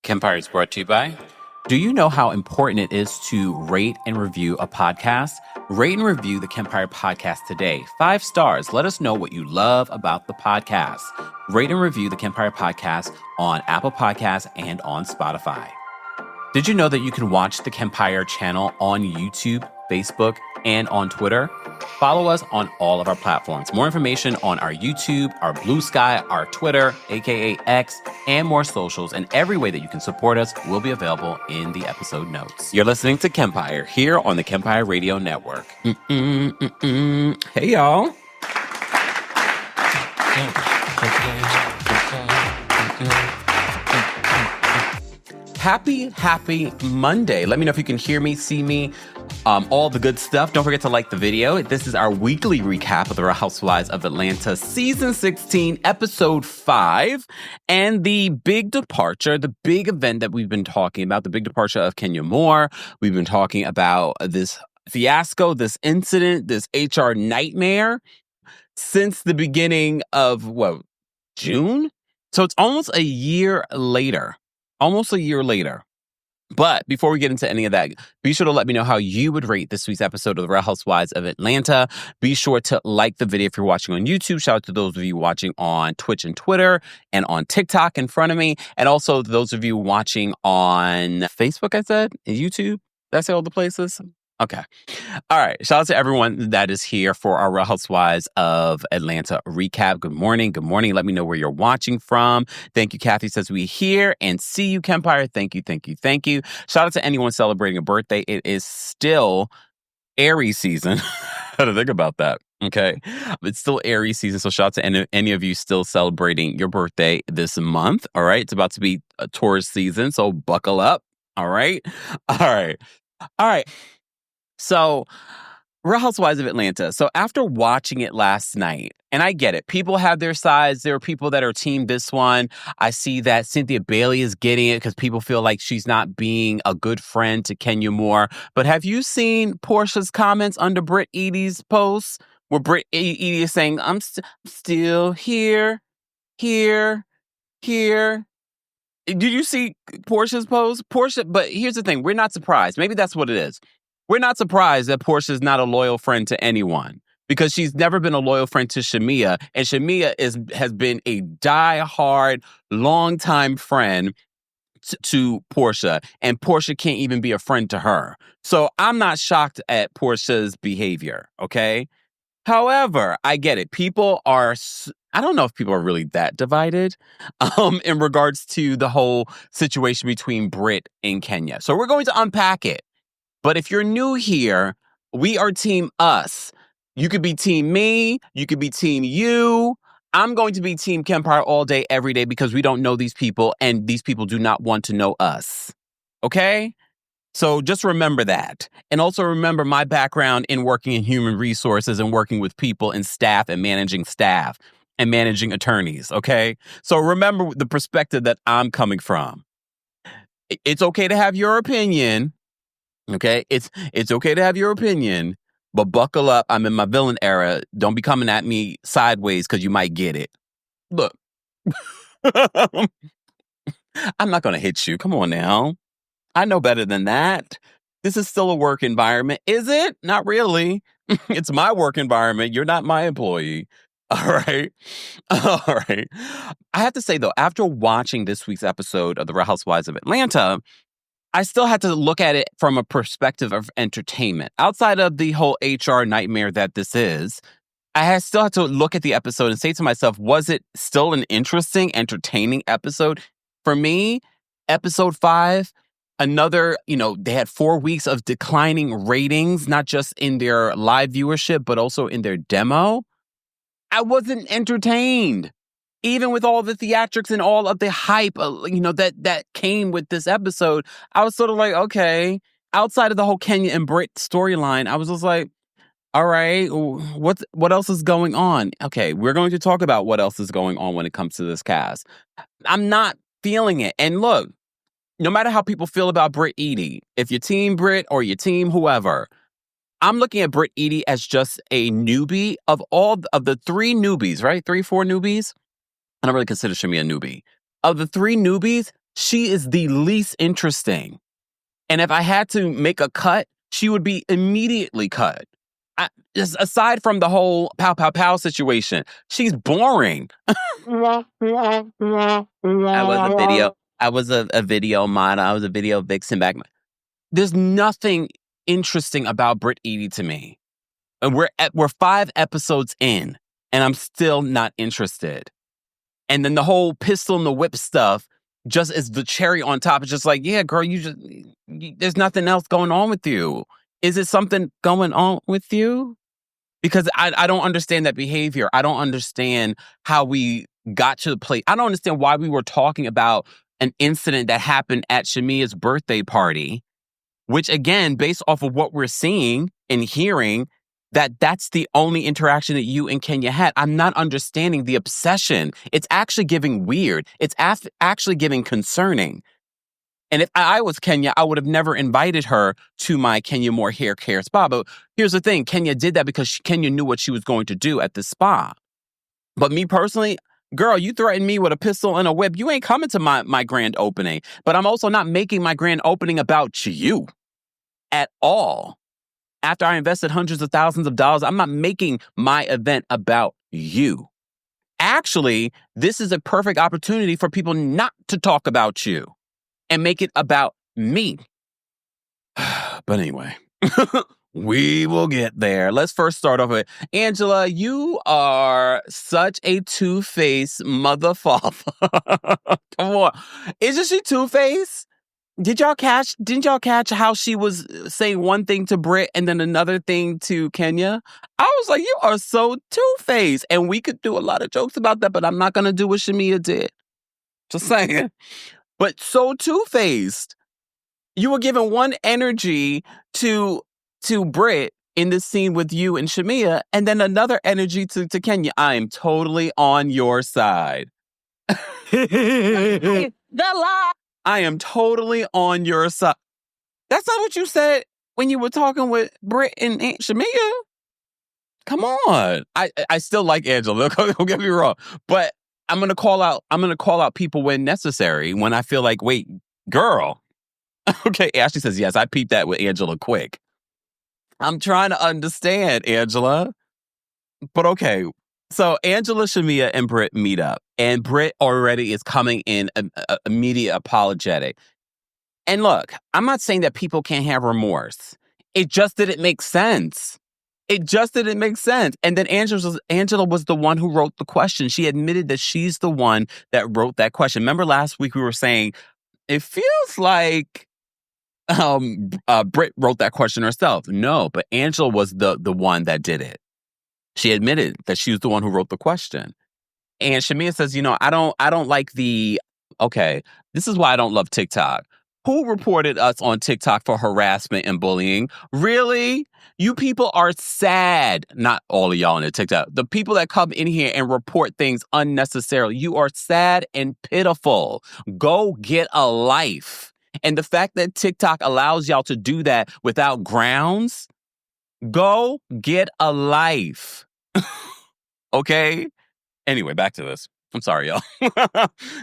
Kempire is brought to you by. Do you know how important it is to rate and review a podcast? Rate and review the Kempire podcast today. 5 stars. Let us know what you love about the podcast. Rate and review the Kempire podcast on Apple Podcasts and on Spotify. Did you know that you can watch the Kempire channel on YouTube, Facebook, and on Twitter? Follow us on all of our platforms. More information on our YouTube, our Blue Sky, our Twitter, aka X, and more socials, and every way that you can support us will be available in the episode notes. You're listening to Kempire here on the Kempire Radio Network. Hey, y'all. Happy Monday. Let me know if you can hear me, see me, all the good stuff. Don't forget to like the video. This is our weekly recap of the Real Housewives of Atlanta, Season 16, Episode 5, and the big departure, the big event that we've been talking about, the big departure of Kenya Moore. We've been talking about this fiasco, this incident, this HR nightmare since the beginning of, June? So it's almost a year later. But before we get into any of that, be sure to let me know how you would rate this week's episode of the Real Housewives of Atlanta. Be sure to like the video if you're watching on YouTube. Shout out to those of you watching on Twitch and Twitter and on TikTok in front of me. And also those of you watching on Facebook, I said, and YouTube. Did I say all the places? Okay. All right. Shout out to everyone that is here for our Real Housewives of Atlanta recap. Good morning. Good morning. Let me know where you're watching from. Thank you. Kathy says we hear and see you, Kempire. Thank you. Shout out to anyone celebrating a birthday. It is still Aries season. How to think about that. Okay. It's still Aries season. So shout out to any of you still celebrating your birthday this month. All right. It's about to be a Taurus season. So buckle up. All right. So, Real Housewives of Atlanta. So, after watching it last night, and I get it, people have their sides. There are people that are team this one. I see that Cynthia Bailey is getting it because people feel like she's not being a good friend to Kenya Moore. But have you seen Porsha's comments under Brit Edie's post where Brit Edie is saying, I'm still here. Did you see Porsha's post? But here's the thing. We're not surprised. Maybe that's what it is. We're not surprised that Porsha is not a loyal friend to anyone because she's never been a loyal friend to Shamia. And Shamia has been a die-hard, longtime friend to Porsha. And Porsha can't even be a friend to her. So I'm not shocked at Porsha's behavior, okay? However, I get it. People are... I don't know if people are really that divided in regards to the whole situation between Brit and Kenya. So we're going to unpack it. But if you're new here, we are team us. You could be team me. You could be team you. I'm going to be team Kempire all day, every day, because we don't know these people and these people do not want to know us. Okay? So just remember that. And also remember my background in working in human resources and working with people and staff and managing attorneys. Okay? So remember the perspective that I'm coming from. It's okay to have your opinion. Okay, it's okay to have your opinion, but buckle up. I'm in my villain era. Don't be coming at me sideways because you might get it. Look, I'm not going to hit you. Come on now. I know better than that. This is still a work environment. Is it? Not really. It's my work environment. You're not my employee. All right. I have to say, though, after watching this week's episode of The Real Housewives of Atlanta, I still had to look at it from a perspective of entertainment. Outside of the whole HR nightmare that this is, still had to look at the episode and say to myself, was it still an interesting, entertaining episode? For me, episode 5, they had 4 weeks of declining ratings, not just in their live viewership, but also in their demo. I wasn't entertained. Even with all the theatrics and all of the hype, that came with this episode, I was sort of like, okay. Outside of the whole Kenya and Brit storyline, I was just like, all right, what else is going on? Okay, we're going to talk about what else is going on when it comes to this cast. I'm not feeling it. And look, no matter how people feel about Brit Edie, if you're team Brit or your team whoever, I'm looking at Brit Edie as just a newbie of all of the 3 newbies, right? 4 newbies. I don't really consider Shamia a newbie. Of the 3 newbies, She is the least interesting. And if I had to make a cut, she would be immediately cut. Just aside from the whole pow pow pow situation, she's boring. I was a video model. I was a video vixen back. There's nothing interesting about Brit Edie to me. And we're 5 episodes in, and I'm still not interested. And then the whole pistol and the whip stuff just is the cherry on top. It's just like, yeah, girl, there's nothing else going on with you. Is it something going on with you? Because I don't understand that behavior. I don't understand how we got to the place. I don't understand why we were talking about an incident that happened at Shamia's birthday party, which again, based off of what we're seeing and hearing, that's the only interaction that you and Kenya had. I'm not understanding the obsession. It's actually giving weird. It's actually giving concerning. And if I was Kenya, I would have never invited her to my Kenya Moore hair care spa. But here's the thing. Kenya did that because Kenya knew what she was going to do at the spa. But me personally, girl, you threatened me with a pistol and a whip. You ain't coming to my grand opening. But I'm also not making my grand opening about you at all. After I invested hundreds of thousands of dollars, I'm not making my event about you. Actually, this is a perfect opportunity for people not to talk about you and make it about me. But anyway, we will get there. Let's first start off with Angela. You are such a two-faced motherfucker. Come on. Isn't she two-faced? Didn't y'all catch how she was saying one thing to Brit and then another thing to Kenya? I was like, you are so two-faced. And we could do a lot of jokes about that, but I'm not going to do what Shamia did. Just saying. But so two-faced. You were giving one energy to Brit in this scene with you and Shamia, and then another energy to Kenya. I am totally on your side. The lie. I am totally on your side. That's not what you said when you were talking with Brit and Aunt Shamia. Come on. I still like Angela. Don't get me wrong. But I'm gonna call out people when necessary, when I feel like, wait, girl. Okay, Ashley says yes. I peeped that with Angela quick. I'm trying to understand, Angela. But okay. So Angela, Shamia, and Brit meet up. And Brit already is coming in immediate apologetic. And look, I'm not saying that people can't have remorse. It just didn't make sense. And then Angela was the one who wrote the question. She admitted that she's the one that wrote that question. Remember last week we were saying, it feels like Brit wrote that question herself. No, but Angela was the one that did it. She admitted that she was the one who wrote the question. And Shamia says, I don't like okay, this is why I don't love TikTok. Who reported us on TikTok for harassment and bullying? Really? You people are sad. Not all of y'all on the TikTok. The people that come in here and report things unnecessarily. You are sad and pitiful. Go get a life. And the fact that TikTok allows y'all to do that without grounds, go get a life. Okay? Anyway, back to this. I'm sorry, y'all.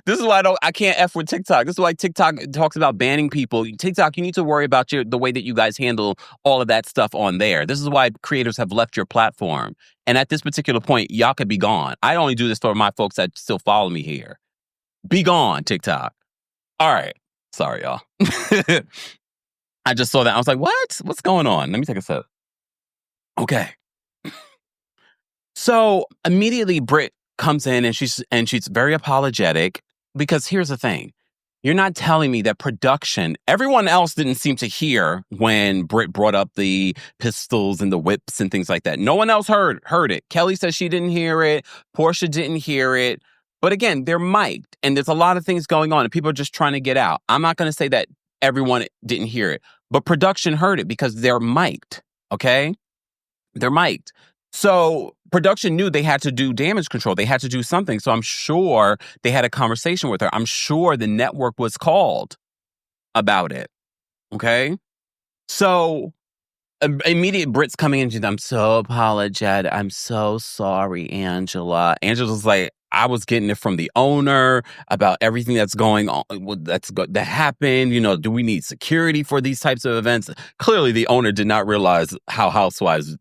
This is why I can't F with TikTok. This is why TikTok talks about banning people. TikTok, you need to worry about the way that you guys handle all of that stuff on there. This is why creators have left your platform. And at this particular point, y'all could be gone. I only do this for my folks that still follow me here. Be gone, TikTok. All right. Sorry, y'all. I just saw that. I was like, what? What's going on? Let me take a sip. Okay. So immediately Brit comes in and she's very apologetic, because here's the thing. You're not telling me that production, everyone else didn't seem to hear when Brit brought up the pistols and the whips and things like that. No one else heard it. Kelly says she didn't hear it. Porsha didn't hear it. But again, they're mic'd and there's a lot of things going on and people are just trying to get out. I'm not going to say that everyone didn't hear it, but production heard it because they're mic'd. Okay? They're mic'd. So production knew they had to do damage control. They had to do something. So I'm sure they had a conversation with her. I'm sure the network was called about it. Okay? So immediate Brit's coming in. I'm so apologetic. I'm so sorry, Angela. Angela's like, I was getting it from the owner about everything that's going on, that happened. Do we need security for these types of events? Clearly, the owner did not realize how Housewives,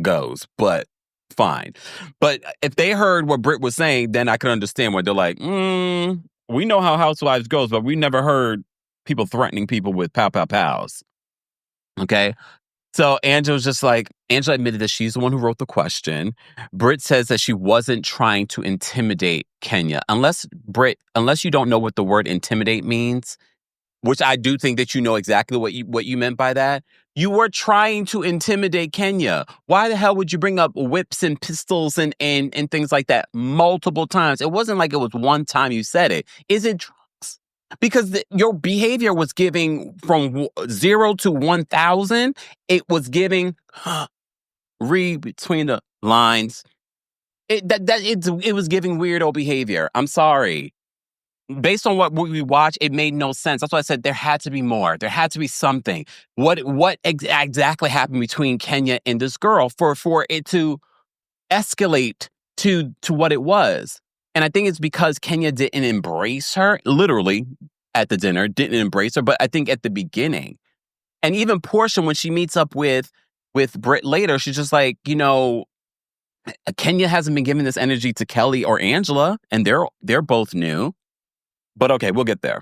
goes, but fine. But if they heard what Brit was saying, then I could understand why they're like, we know how Housewives goes, but we never heard people threatening people with pow, pow, pows. Okay. So Angela admitted that she's the one who wrote the question. Brit says that she wasn't trying to intimidate Kenya. Unless you don't know what the word intimidate means, which I do think that you know exactly what you meant by that. You were trying to intimidate Kenya. Why the hell would you bring up whips and pistols and things like that multiple times? It wasn't like it was one time you said it. Is it drugs? Because your behavior was giving from 0 to 1,000. It was giving, read between the lines. It was giving weirdo behavior. I'm sorry. Based on what we watched, it made no sense. That's why I said there had to be more. There had to be something. What exactly happened between Kenya and this girl for it to escalate to what it was? And I think it's because Kenya didn't embrace her, literally at the dinner, didn't embrace her, but I think at the beginning. And even Porsha, when she meets up with Brit later, she's just like, Kenya hasn't been giving this energy to Kelly or Angela, and they're both new. But okay, we'll get there.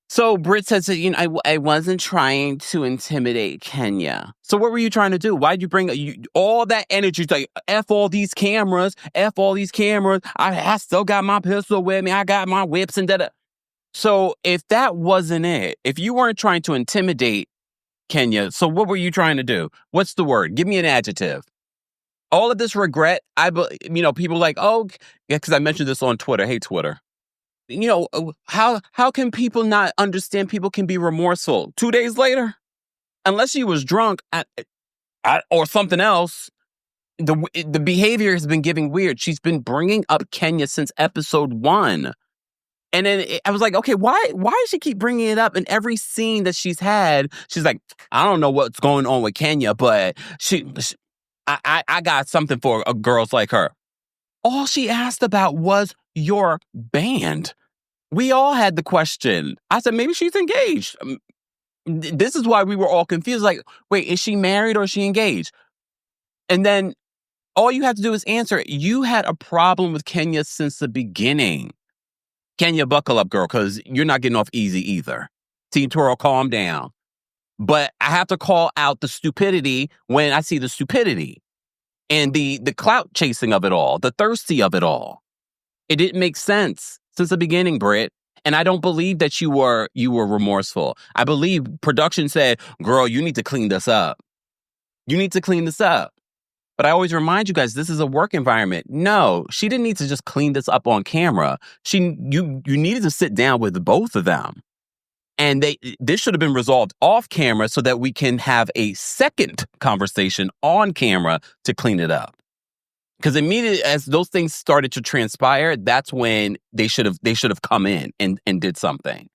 So Brit says that, I wasn't trying to intimidate Kenya. So what were you trying to do? Why'd you bring all that energy? It's like, F all these cameras, F all these cameras. I still got my pistol with me. I got my whips and da-da. So if that wasn't it, if you weren't trying to intimidate Kenya, so what were you trying to do? What's the word? Give me an adjective. All of this regret, people like, oh, yeah, because I mentioned this on Twitter. Hey, Twitter. How can people not understand people can be remorseful 2 days later? Unless she was drunk or something else, the behavior has been giving weird. She's been bringing up Kenya since episode 1. And then I was like, okay, why does she keep bringing it up in every scene that she's had? She's like, I don't know what's going on with Kenya, but I got something for girls like her. All she asked about was your band. We all had the question. I said, maybe she's engaged. This is why we were all confused. Like, wait, is she married or is she engaged? And then all you have to do is answer it. You had a problem with Kenya since the beginning. Kenya, buckle up, girl, because you're not getting off easy either. Team Toro, calm down. But I have to call out the stupidity when I see the stupidity. And the clout chasing of it all, the thirsty of it all. It didn't make sense since the beginning, Brit. And I don't believe that you were remorseful. I believe production said, girl, you need to clean this up. You need to clean this up. But I always remind you guys, this is a work environment. No, she didn't need to just clean this up on camera. You needed to sit down with both of them. And this should have been resolved off camera so that we can have a second conversation on camera to clean it up. Because immediately as those things started to transpire, that's when they should have come in and did something.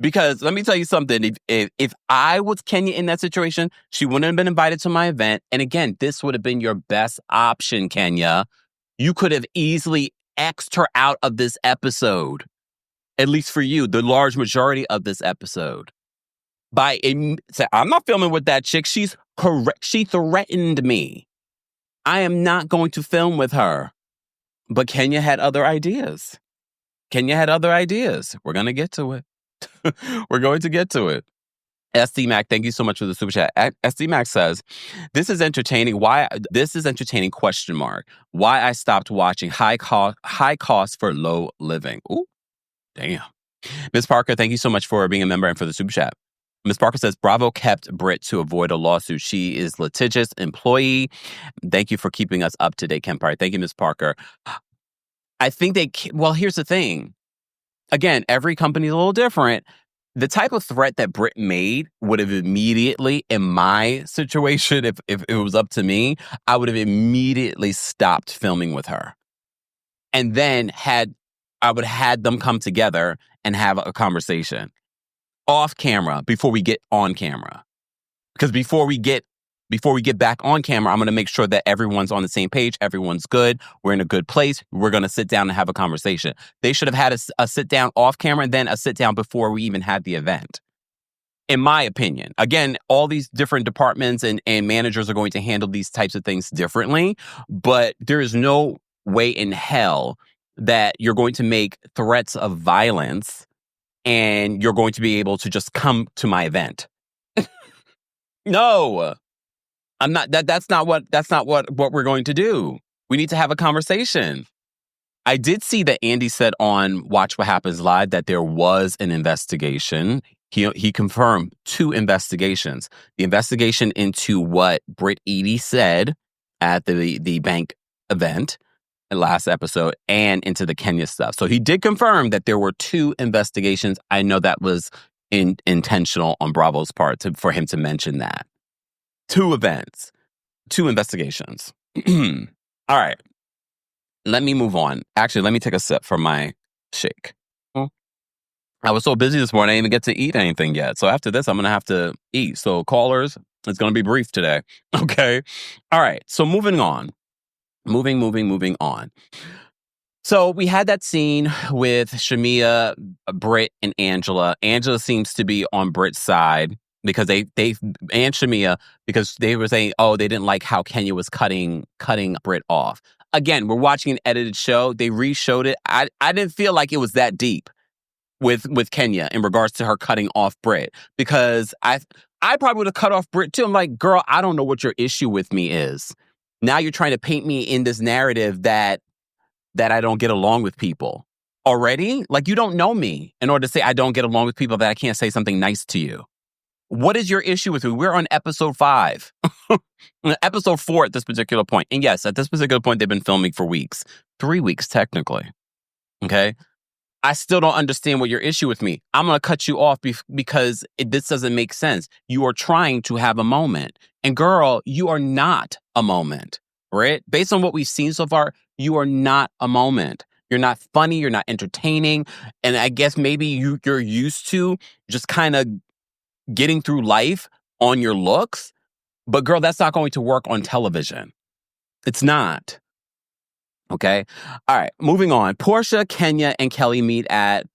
Because let me tell you something, if I was Kenya in that situation, she wouldn't have been invited to my event. And again, this would have been your best option, Kenya. You could have easily X'd her out of this episode. At least for you, the large majority of this episode. Say, I'm not filming with that chick. She's correct. She threatened me. I am not going to film with her. But Kenya had other ideas. We're going to get to it. We're going to get to it. SD Mac, thank you so much for the super chat. SD Mac says, this is entertaining. Why? This is entertaining ? Why I stopped watching high cost for low living. Ooh, damn. Ms. Parker, thank you so much for being a member and for the super chat. Ms. Parker says, Bravo kept Brit to avoid a lawsuit. She is litigious employee. Thank you for keeping us up to date, Kempire. Thank you, Ms. Parker. I think here's the thing. Again, every company is a little different. The type of threat that Brit made would have immediately, in my situation, if it was up to me, I would have immediately stopped filming with her. And then I would have had them come together and have a conversation off camera before we get on camera. Because before we get before we get back on camera, I'm going to make sure that everyone's on the same page. Everyone's good. We're in a good place. We're going to sit down and have a conversation. They should have had a sit down off camera and then a sit down before we even had the event. In my opinion, again, all these different departments and managers are going to handle these types of things differently, but there is no way in hell that you're going to make threats of violence and you're going to be able to just come to my event. No, I'm not. That's not what we're going to do. We need to have a conversation. I did see that Andy said on Watch What Happens Live that there was an investigation. He confirmed 2 investigations. The investigation into what Brit Edie said at the bank event last episode and into the Kenya stuff. So he did confirm that there were 2 investigations. I know that was intentional on Bravo's part for him to mention that. 2 events, 2 investigations. All right. Let me move on. Actually, let me take a sip from my shake. I was so busy this morning, I didn't even get to eat anything yet. So after this, I'm going to have to eat. So callers, it's going to be brief today. Okay. All right. So moving on. Moving on. So we had that scene with Shamia, Brit, and Angela. Angela seems to be on Brit's side because they and Shamia, because they were saying, oh, they didn't like how Kenya was cutting Brit off. Again, we're watching an edited show. They re-showed it. I didn't feel like it was that deep with Kenya in regards to her cutting off Brit, because I probably would have cut off Brit too. I'm like, girl, I don't know what your issue with me is. Now you're trying to paint me in this narrative that I don't get along with people already. Like, you don't know me in order to say I don't get along with people, that I can't say something nice to you. What is your issue with me? We're on episode 5, episode 4 at this particular point. And yes, at this particular point, they've been filming for weeks, 3 weeks technically. Okay. I still don't understand what your issue with me. I'm going to cut you off because this doesn't make sense. You are trying to have a moment. And girl, you are not a moment, right? Based on what we've seen so far, you are not a moment. You're not funny. You're not entertaining. And I guess maybe you're used to just kind of getting through life on your looks. But girl, that's not going to work on television. It's not. Okay. All right. Moving on. Porsha, Kenya, and Kelly meet at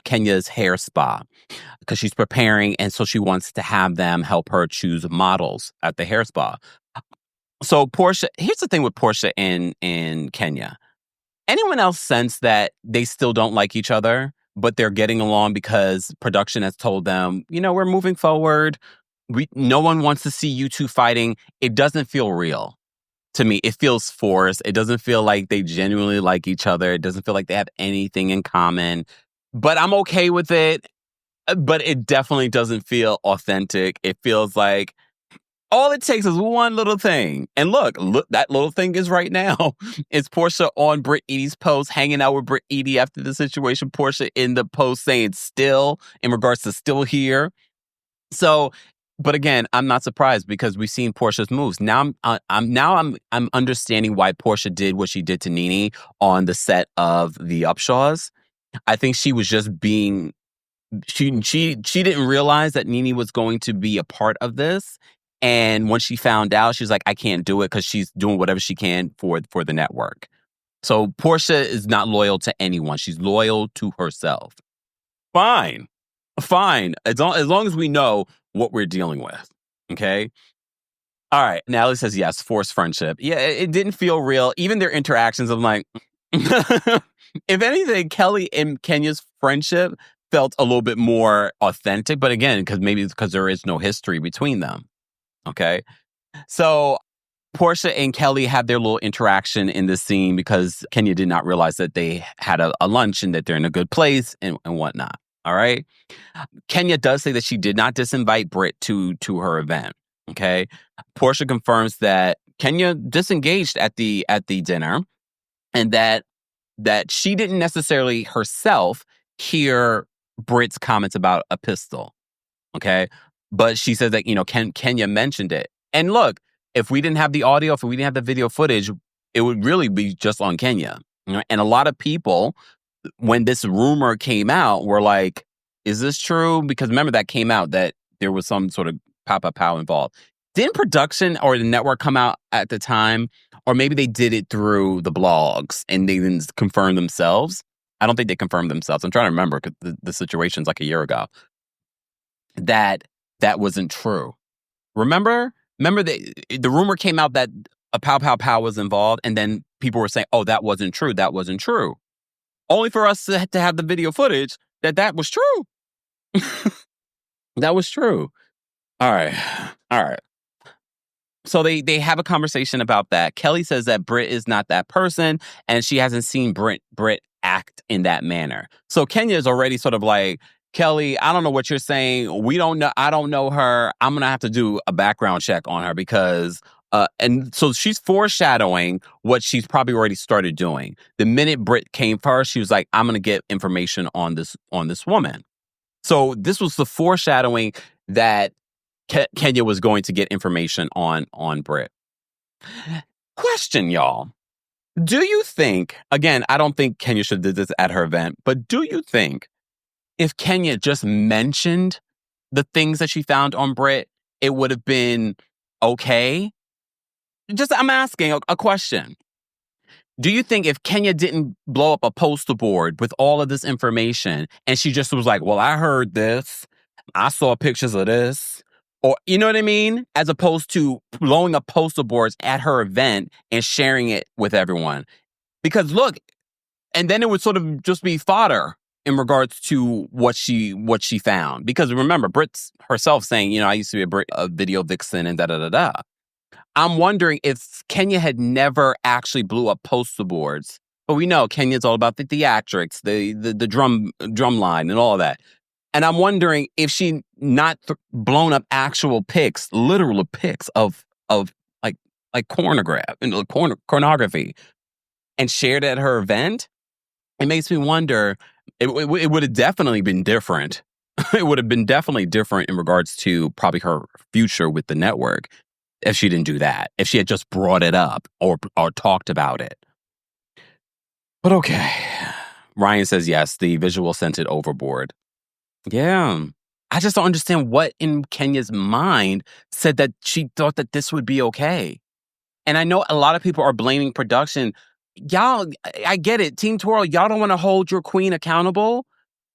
Kenya's hair spa because she's preparing. And so she wants to have them help her choose models at the hair spa. So Porsha, here's the thing with Porsha and Kenya. Anyone else sense that they still don't like each other, but they're getting along because production has told them, we're moving forward. No one wants to see you two fighting. It doesn't feel real. To me, it feels forced. It doesn't feel like they genuinely like each other. It doesn't feel like they have anything in common. But I'm okay with it. But it definitely doesn't feel authentic. It feels like all it takes is one little thing. And look, that little thing is right now. It's Porsha on Brit Edie's post, hanging out with Brit Edie after the situation. Porsha in the post saying still, in regards to still here. So, but again, I'm not surprised because we've seen Porsha's moves. Now I'm understanding why Porsha did what she did to Nene on the set of the Upshaws. I think she was just being she didn't realize that Nene was going to be a part of this. And when she found out, she's like, I can't do it, because she's doing whatever she can for the network. So Porsha is not loyal to anyone. She's loyal to herself. Fine. As long as we know what we're dealing with. Okay. All right. Natalie says, yes, forced friendship. Yeah, it didn't feel real. Even their interactions, I'm like, if anything, Kelly and Kenya's friendship felt a little bit more authentic. But again, because there is no history between them. Okay. So Porsha and Kelly have their little interaction in this scene because Kenya did not realize that they had a lunch and that they're in a good place and whatnot. All right. Kenya does say that she did not disinvite Brit to her event. Okay. Porsha confirms that Kenya disengaged at the dinner, and that she didn't necessarily herself hear Brit's comments about a pistol. Okay. But she says that, Kenya mentioned it. And look, if we didn't have the audio, if we didn't have the video footage, it would really be just on Kenya. And a lot of people, when this rumor came out, were like, is this true? Because remember that came out that there was some sort of pow involved. Didn't production or the network come out at the time, or maybe they did it through the blogs and they didn't confirm themselves? I don't think they confirmed themselves. I'm trying to remember because the situation's like a year ago. That wasn't true. Remember the rumor came out that a Pow Pow Pow was involved, and then people were saying, "Oh, that wasn't true. That wasn't true." Only for us to have the video footage that was true. That was true. All right. So they have a conversation about that. Kelly says that Brit is not that person, and she hasn't seen Brit act in that manner. So Kenya is already sort of like, Kelly, I don't know what you're saying. We don't know. I don't know her. I'm going to have to do a background check on her because, and so she's foreshadowing what she's probably already started doing. The minute Brit came first, she was like, I'm going to get information on this woman. So this was the foreshadowing that Kenya was going to get information on Brit. Question, y'all. Do you think, again, I don't think Kenya should have did this at her event, but do you think if Kenya just mentioned the things that she found on Brit, it would have been okay? I'm asking a question. Do you think if Kenya didn't blow up a poster board with all of this information and she just was like, well, I heard this, I saw pictures of this, or you know what I mean? As opposed to blowing up poster boards at her event and sharing it with everyone. Because look, and then it would sort of just be fodder in regards to what she found. Because remember, Brit's herself saying, I used to be a video vixen and da-da-da-da. I'm wondering if Kenya had never actually blew up poster boards. But we know Kenya's all about the theatrics, the drum line and all of that. And I'm wondering if she not blown up actual pics, literal pics of like pornography and shared at her event. It makes me wonder, it would have definitely been different. It would have been definitely different in regards to probably her future with the network if she didn't do that, if she had just brought it up or talked about it. But okay. Ryan says, yes, the visual sent it overboard. Yeah. I just don't understand what in Kenya's mind said that she thought that this would be okay. And I know a lot of people are blaming production. Y'all, I get it. Team Twirl, y'all don't want to hold your queen accountable.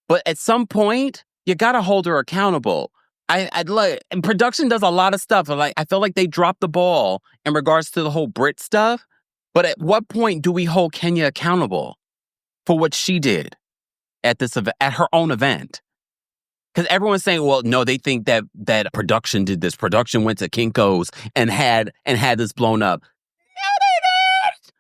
But at some point, you got to hold her accountable. I'd like, and production does a lot of stuff. I feel like they dropped the ball in regards to the whole Brit stuff. But at what point do we hold Kenya accountable for what she did at this event, at her own event? Because everyone's saying, well, no, they think that production did this. Production went to Kinko's and had this blown up. No, they did.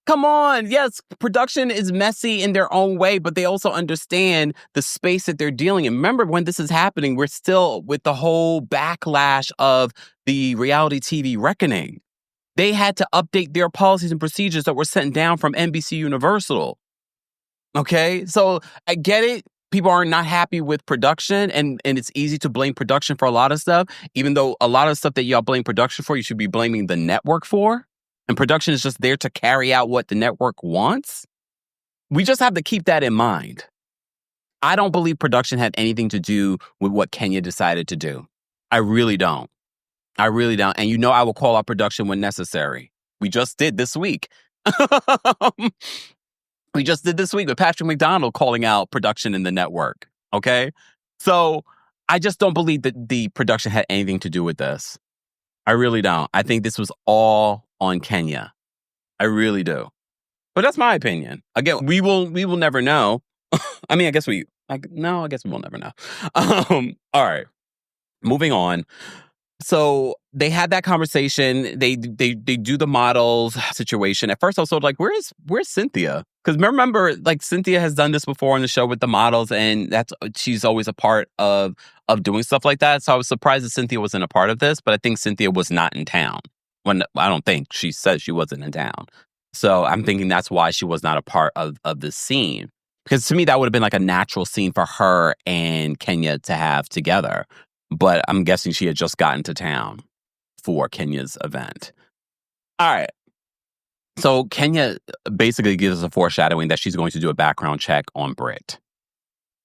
Come on. Yes, production is messy in their own way, but they also understand the space that they're dealing in. Remember, when this is happening, we're still with the whole backlash of the reality TV reckoning. They had to update their policies and procedures that were sent down from NBC Universal. Okay, so I get it. People are not happy with production, and it's easy to blame production for a lot of stuff, even though a lot of stuff that y'all blame production for, you should be blaming the network for. And production is just there to carry out what the network wants. We just have to keep that in mind. I don't believe production had anything to do with what Kenya decided to do. I really don't. And I will call out production when necessary. We just did this week. We just did this week with Patrick McDonald calling out production in the network. Okay? So I just don't believe that the production had anything to do with this. I really don't. I think this was all on Kenya. I really do. But that's my opinion. Again, we will never know. I mean, I guess we will never know. All right. Moving on. So they had that conversation. They do the models situation. At first, I was sort of like, where's Cynthia? Because remember, like, Cynthia has done this before on the show with the models, and she's always a part of doing stuff like that. So I was surprised that Cynthia wasn't a part of this, but I think Cynthia was not in town. I don't think she said she wasn't in town. So I'm thinking that's why she was not a part of this scene. Because to me, that would have been like a natural scene for her and Kenya to have together. But I'm guessing she had just gotten to town for Kenya's event. All right. So Kenya basically gives us a foreshadowing that she's going to do a background check on Brit.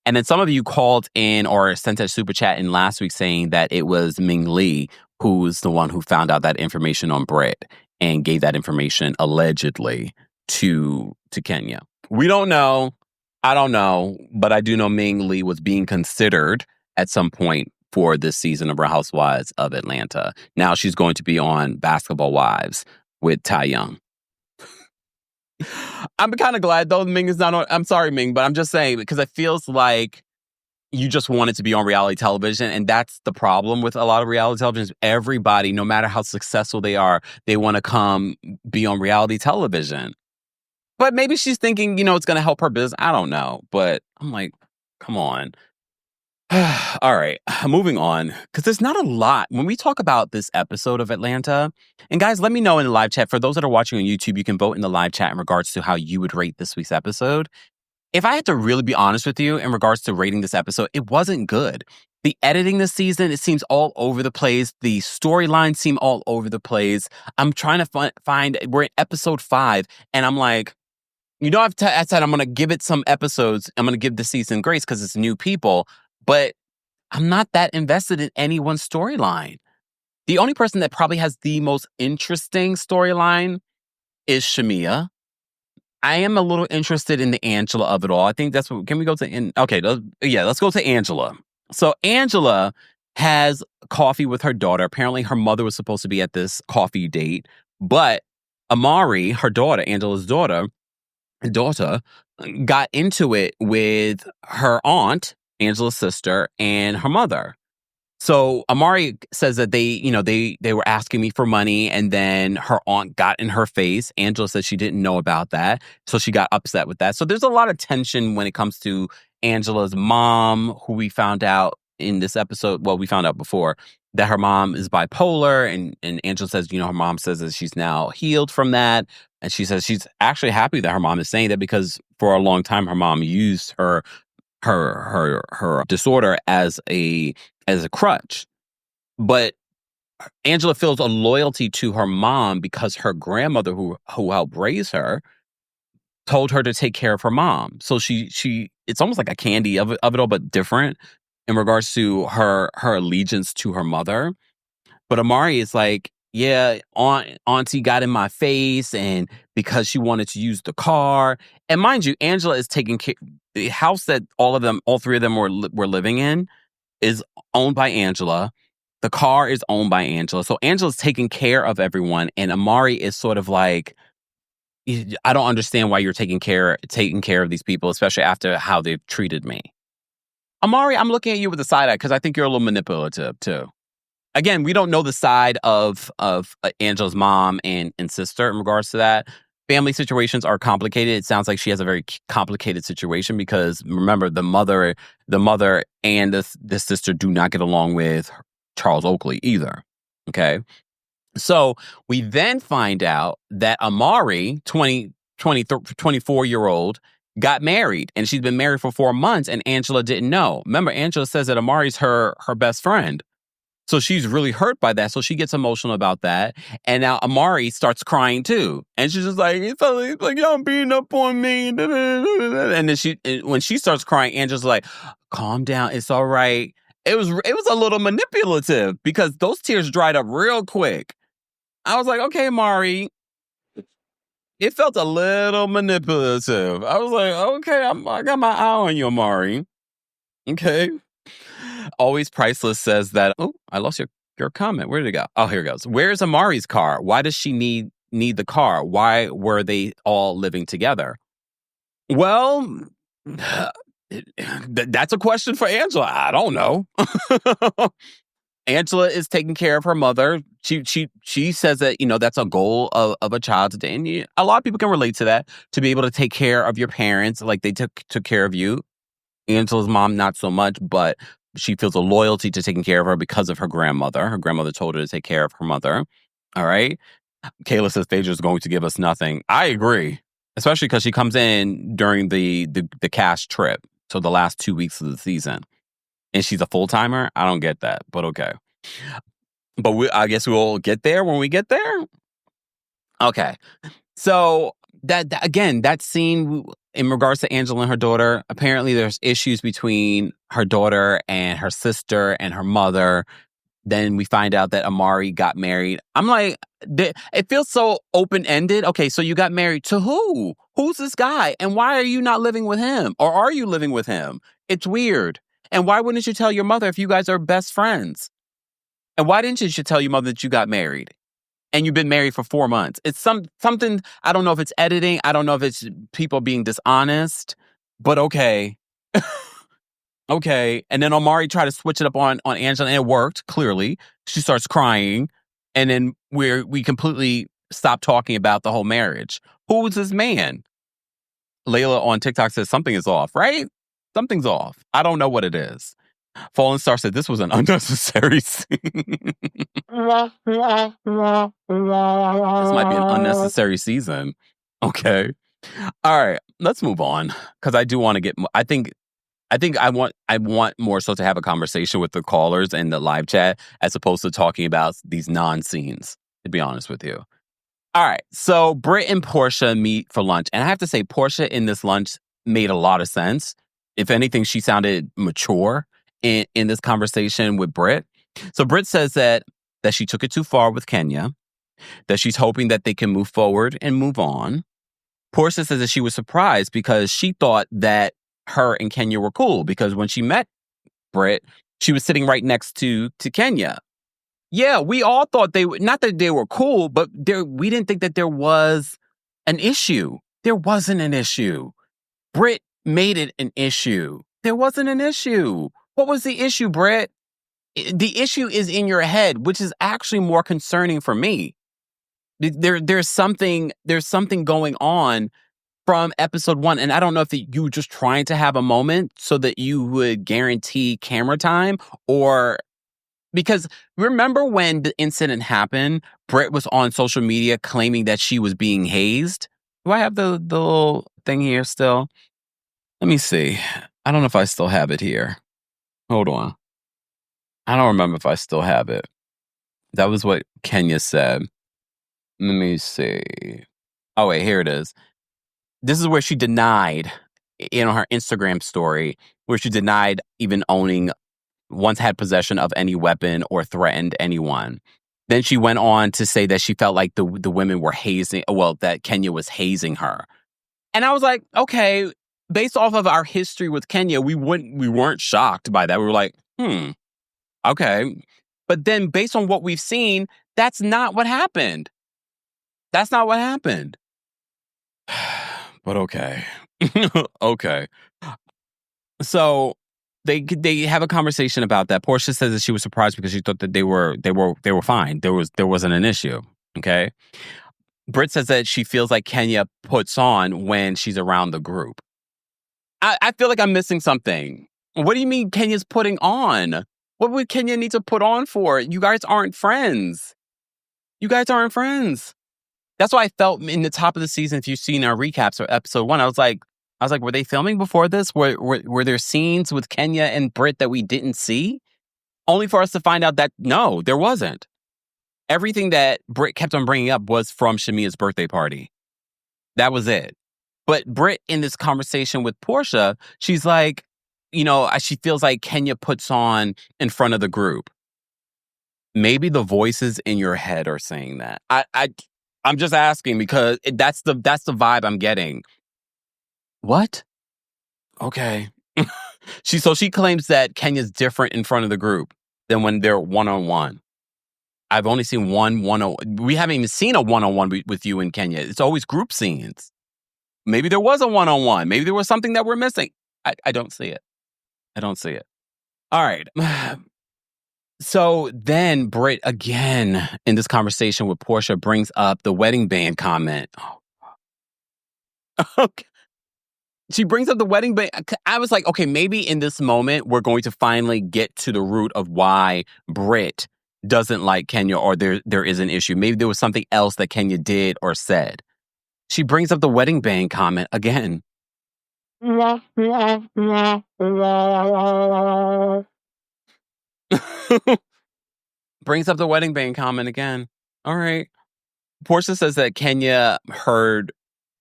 And then some of you called in or sent a super chat in last week saying that it was Ming Lee who's the one who found out that information on Brit and gave that information allegedly to Kenya. We don't know. I don't know. But I do know Ming Lee was being considered at some point for this season of Real Housewives of Atlanta. Now she's going to be on Basketball Wives with Tai Young. I'm kind of glad, though, Ming is not on. I'm sorry, Ming, but I'm just saying, because it feels like you just want it to be on reality television. And that's the problem with a lot of reality television. Everybody, no matter how successful they are, they want to come be on reality television. But maybe she's thinking, it's going to help her business. I don't know. But I'm like, come on. All right, moving on, because there's not a lot. When we talk about this episode of Atlanta, and guys, let me know in the live chat. For those that are watching on YouTube, you can vote in the live chat in regards to how you would rate this week's episode. If I had to really be honest with you in regards to rating this episode, it wasn't good. The editing this season, it seems all over the place. The storylines seem all over the place. I'm trying to find, we're in episode 5, and I'm like, I said I'm going to give it some episodes. I'm going to give the season grace because it's new people. But I'm not that invested in anyone's storyline. The only person that probably has the most interesting storyline is Shamia. I am a little interested in the Angela of it all. I think that's what, can we go to, okay, let's go to Angela. So Angela has coffee with her daughter. Apparently her mother was supposed to be at this coffee date, but Amari, her daughter, Angela's daughter, got into it with her aunt, Angela's sister, and her mother. So Amari says that they were asking me for money, and then her aunt got in her face. Angela said she didn't know about that, so she got upset with that. So there's a lot of tension when it comes to Angela's mom, who we found out in this episode. Well, we found out before that her mom is bipolar, and Angela says, her mom says that she's now healed from that. And she says she's actually happy that her mom is saying that, because for a long time her mom used her disorder as a crutch. But Angela feels a loyalty to her mom because her grandmother, who helped raise her, told her to take care of her mom. So she it's almost like a candy of it all, but different in regards to her allegiance to her mother. But Amari is like, yeah, auntie got in my face, and because she wanted to use the car. And mind you, Angela is taking care. The house that all three of them were living in is owned by Angela. The car is owned by Angela. So Angela's taking care of everyone, and Amari is sort of like, I don't understand why you're taking care of these people, especially after how they've treated me. Amari, I'm looking at you with a side eye because I think you're a little manipulative too. Again, we don't know the side of Angela's mom and sister in regards to that. Family situations are complicated. It sounds like she has a very complicated situation because, remember, the mother and the sister do not get along with Charles Oakley either. Okay? So we then find out that Amari, 24-year-old, got married, and she's been married for 4 months, and Angela didn't know. Remember, Angela says that Amari's her best friend. So she's really hurt by that. So she gets emotional about that. And now Amari starts crying too. And she's just like, it's like y'all beating up on me. And then when she starts crying, Angela's like, calm down. It's all right. It was a little manipulative because those tears dried up real quick. I was like, okay, Amari. It felt a little manipulative. I was like, okay, I got my eye on you, Amari. Okay. Always Priceless says that, oh, I lost your comment. Where did it go? Oh, here it goes. Where's Amari's car? Why does she need the car? Why were they all living together? Well, that's a question for Angela. I don't know. Angela is taking care of her mother. She says that, that's a goal of a child today. And a lot of people can relate to that, to be able to take care of your parents like they took care of you. Angela's mom, not so much, but she feels a loyalty to taking care of her because of her grandmother. Her grandmother told her to take care of her mother. All right. Kayla says Phaedra is going to give us nothing. I agree, especially because she comes in during the cast trip. So the last 2 weeks of the season. And she's a full-timer. I don't get that, but okay. But I guess we'll get there when we get there. Okay. So that scene in regards to Angela and her daughter, apparently there's issues between her daughter and her sister and her mother. Then we find out that Amari got married. I'm like, it feels so open-ended. Okay, so you got married to who? Who's this guy? And why are you not living with him? Or are you living with him? It's weird. And why wouldn't you tell your mother if you guys are best friends? And why didn't you tell your mother that you got married? And you've been married for 4 months. It's something, I don't know if it's editing. I don't know if it's people being dishonest. But okay. Okay. And then Omari tried to switch it up on Angela, and it worked, clearly. She starts crying. And then we completely stopped talking about the whole marriage. Who was this man? Layla on TikTok says something is off, right? Something's off. I don't know what it is. Fallen Star said this was an unnecessary scene. This might be an unnecessary season. Okay. All right. Let's move on. Because I do want to get... I think I want more so to have a conversation with the callers and the live chat as opposed to talking about these non-scenes, to be honest with you. All right. So Brit and Porsha meet for lunch. And I have to say, Porsha in this lunch made a lot of sense. If anything, she sounded mature in this conversation with Brit. So Brit says that she took it too far with Kenya, that she's hoping that they can move forward and move on. Porsha says that she was surprised because she thought that her and Kenya were cool because when she met Brit, she was sitting right next to Kenya. Yeah, we all thought not that they were cool, but we didn't think that there was an issue. There wasn't an issue. Brit made it an issue. There wasn't an issue. What was the issue, Brit? The issue is in your head, which is actually more concerning for me. There's something going on from episode 1. And I don't know if you were just trying to have a moment so that you would guarantee camera time, or because remember when the incident happened, Brit was on social media claiming that she was being hazed. Do I have the little thing here still? Let me see. I don't know if I still have it here. Hold on. I don't remember if I still have it. That was what Kenya said. Let me see. Oh, wait, here it is. This is where she denied, her Instagram story, where she denied even once had possession of any weapon or threatened anyone. Then she went on to say that she felt like the women were that Kenya was hazing her. And I was like, okay, based off of our history with Kenya, we weren't shocked by that. We were like, okay. But then based on what we've seen, that's not what happened. That's not what happened. But okay. Okay. So they have a conversation about that. Porsha says that she was surprised because she thought that they were fine. There wasn't an issue. Okay. Brit says that she feels like Kenya puts on when she's around the group. I feel like I'm missing something. What do you mean Kenya's putting on? What would Kenya need to put on for? You guys aren't friends. You guys aren't friends. That's why I felt in the top of the season, if you've seen our recaps or episode 1, I was like, were they filming before this? Were there scenes with Kenya and Brit that we didn't see? Only for us to find out that, no, there wasn't. Everything that Brit kept on bringing up was from Shamia's birthday party. That was it. But Brit, in this conversation with Porsha, she's like, she feels like Kenya puts on in front of the group. Maybe the voices in your head are saying that. I'm just asking because that's the vibe I'm getting. What? Okay. She claims that Kenya's different in front of the group than when they're one-on-one. I've only seen one-on-one. We haven't even seen a one-on-one with you and Kenya. It's always group scenes. Maybe there was a one-on-one. Maybe there was something that we're missing. I don't see it. I don't see it. All right. So then Brit, again, in this conversation with Porsha, brings up the wedding band comment. Okay. She brings up the wedding band. I was like, okay, maybe in this moment, we're going to finally get to the root of why Brit doesn't like Kenya, or there is an issue. Maybe there was something else that Kenya did or said. She brings up the wedding band comment again. Brings up the wedding band comment again. All right. Porsha says that Kenya heard...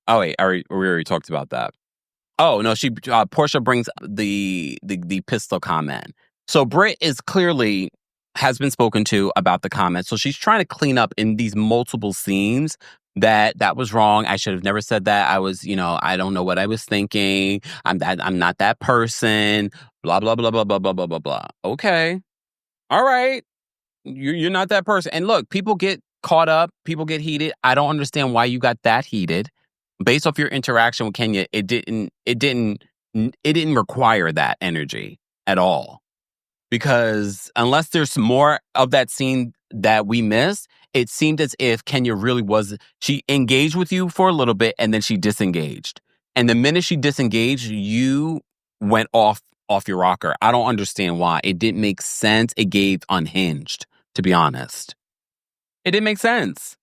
Oh, wait. We already talked about that. Oh, no. Porsha brings up the pistol comment. So Brit is clearly has been spoken to about the comments. So she's trying to clean up in these multiple scenes that was wrong. I should have never said that. I was, I don't know what I was thinking. I'm not that person. Blah, blah, blah, blah, blah, blah, blah, blah, blah. Okay. All right. You're not that person. And look, people get caught up. People get heated. I don't understand why you got that heated. Based off your interaction with Kenya, it didn't require that energy at all. Because unless there's more of that scene that we missed, it seemed as if Kenya really she engaged with you for a little bit and then she disengaged. And the minute she disengaged, you went off your rocker. I don't understand why. It didn't make sense. It gave unhinged, to be honest. It didn't make sense.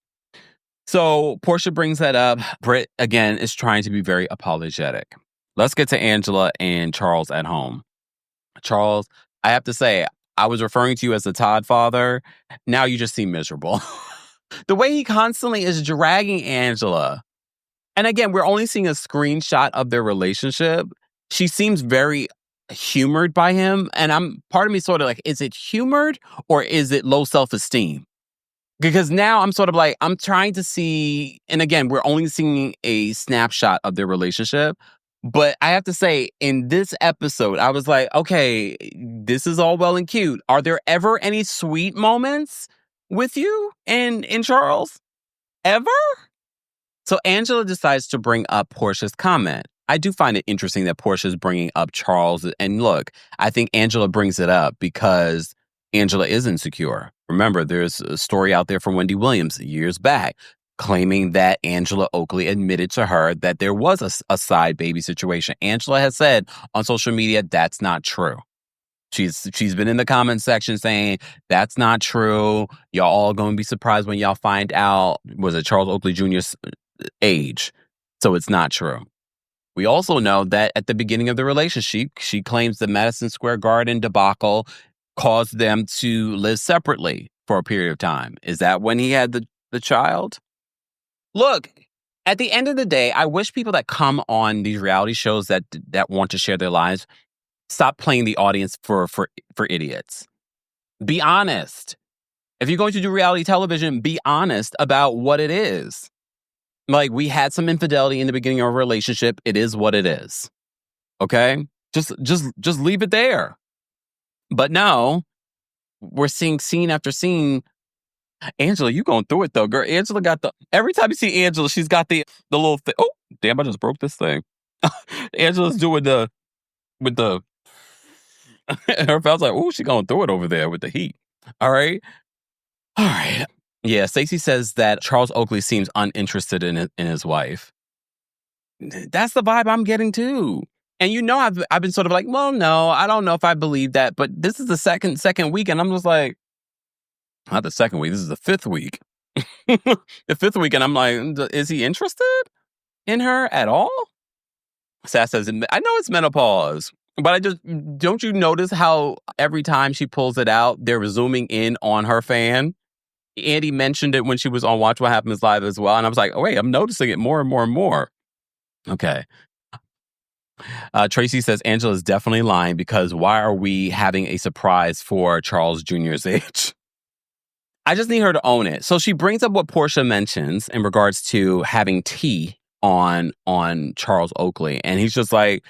So Porsha brings that up. Brit, again, is trying to be very apologetic. Let's get to Angela and Charles at home. Charles, I have to say, I was referring to you as the Todd father. Now you just seem miserable. The way he constantly is dragging Angela. And again, we're only seeing a screenshot of their relationship. She seems very humored by him. And part of me sort of like, is it humored or is it low self-esteem? Because now I'm sort of like, I'm trying to see, and again, we're only seeing a snapshot of their relationship. But I have to say, in this episode, I was like, okay, this is all well and cute. Are there ever any sweet moments with you and Charles? Ever? So Angela decides to bring up Porsha's comment. I do find it interesting that Porsha's bringing up Charles. And look, I think Angela brings it up because Angela is insecure. Remember, there's a story out there from Wendy Williams years back claiming that Angela Oakley admitted to her that there was a side baby situation. Angela has said on social media that's not true. She's been in the comment section saying that's not true. Y'all all going to be surprised when y'all find out, was it Charles Oakley Jr.'s age? So it's not true. We also know that at the beginning of the relationship, she claims the Madison Square Garden debacle caused them to live separately for a period of time. Is that when he had the child? Look, at the end of the day, I wish people that come on these reality shows that want to share their lives stop playing the audience for idiots. Be honest. If you're going to do reality television, be honest about what it is. Like, we had some infidelity in the beginning of our relationship. It is what it is. Okay? Just leave it there. But no, we're seeing scene after scene. Angela, you going through it though, girl. Angela got every time you see Angela, she's got the little thing. Oh, damn, I just broke this thing. Angela's doing with the her felt like, oh, she going through it over there with the heat. All right. Yeah, Stacey says that Charles Oakley seems uninterested in his wife. That's the vibe I'm getting too. And I've been sort of like, well, no, I don't know if I believe that, but this is the second week, and I'm just like, not the second week, this is the fifth week. The fifth week, and I'm like, is he interested in her at all? Sass says, I know it's menopause, but don't you notice how every time she pulls it out, they're zooming in on her fan? Andy mentioned it when she was on Watch What Happens Live as well, and I was like, oh, wait, I'm noticing it more and more and more. Okay. Tracy says Angela's definitely lying because why are we having a surprise for Charles Jr.'s age? I just need her to own it. So she brings up what Porsha mentions in regards to having tea on Charles Oakley. And he's just like,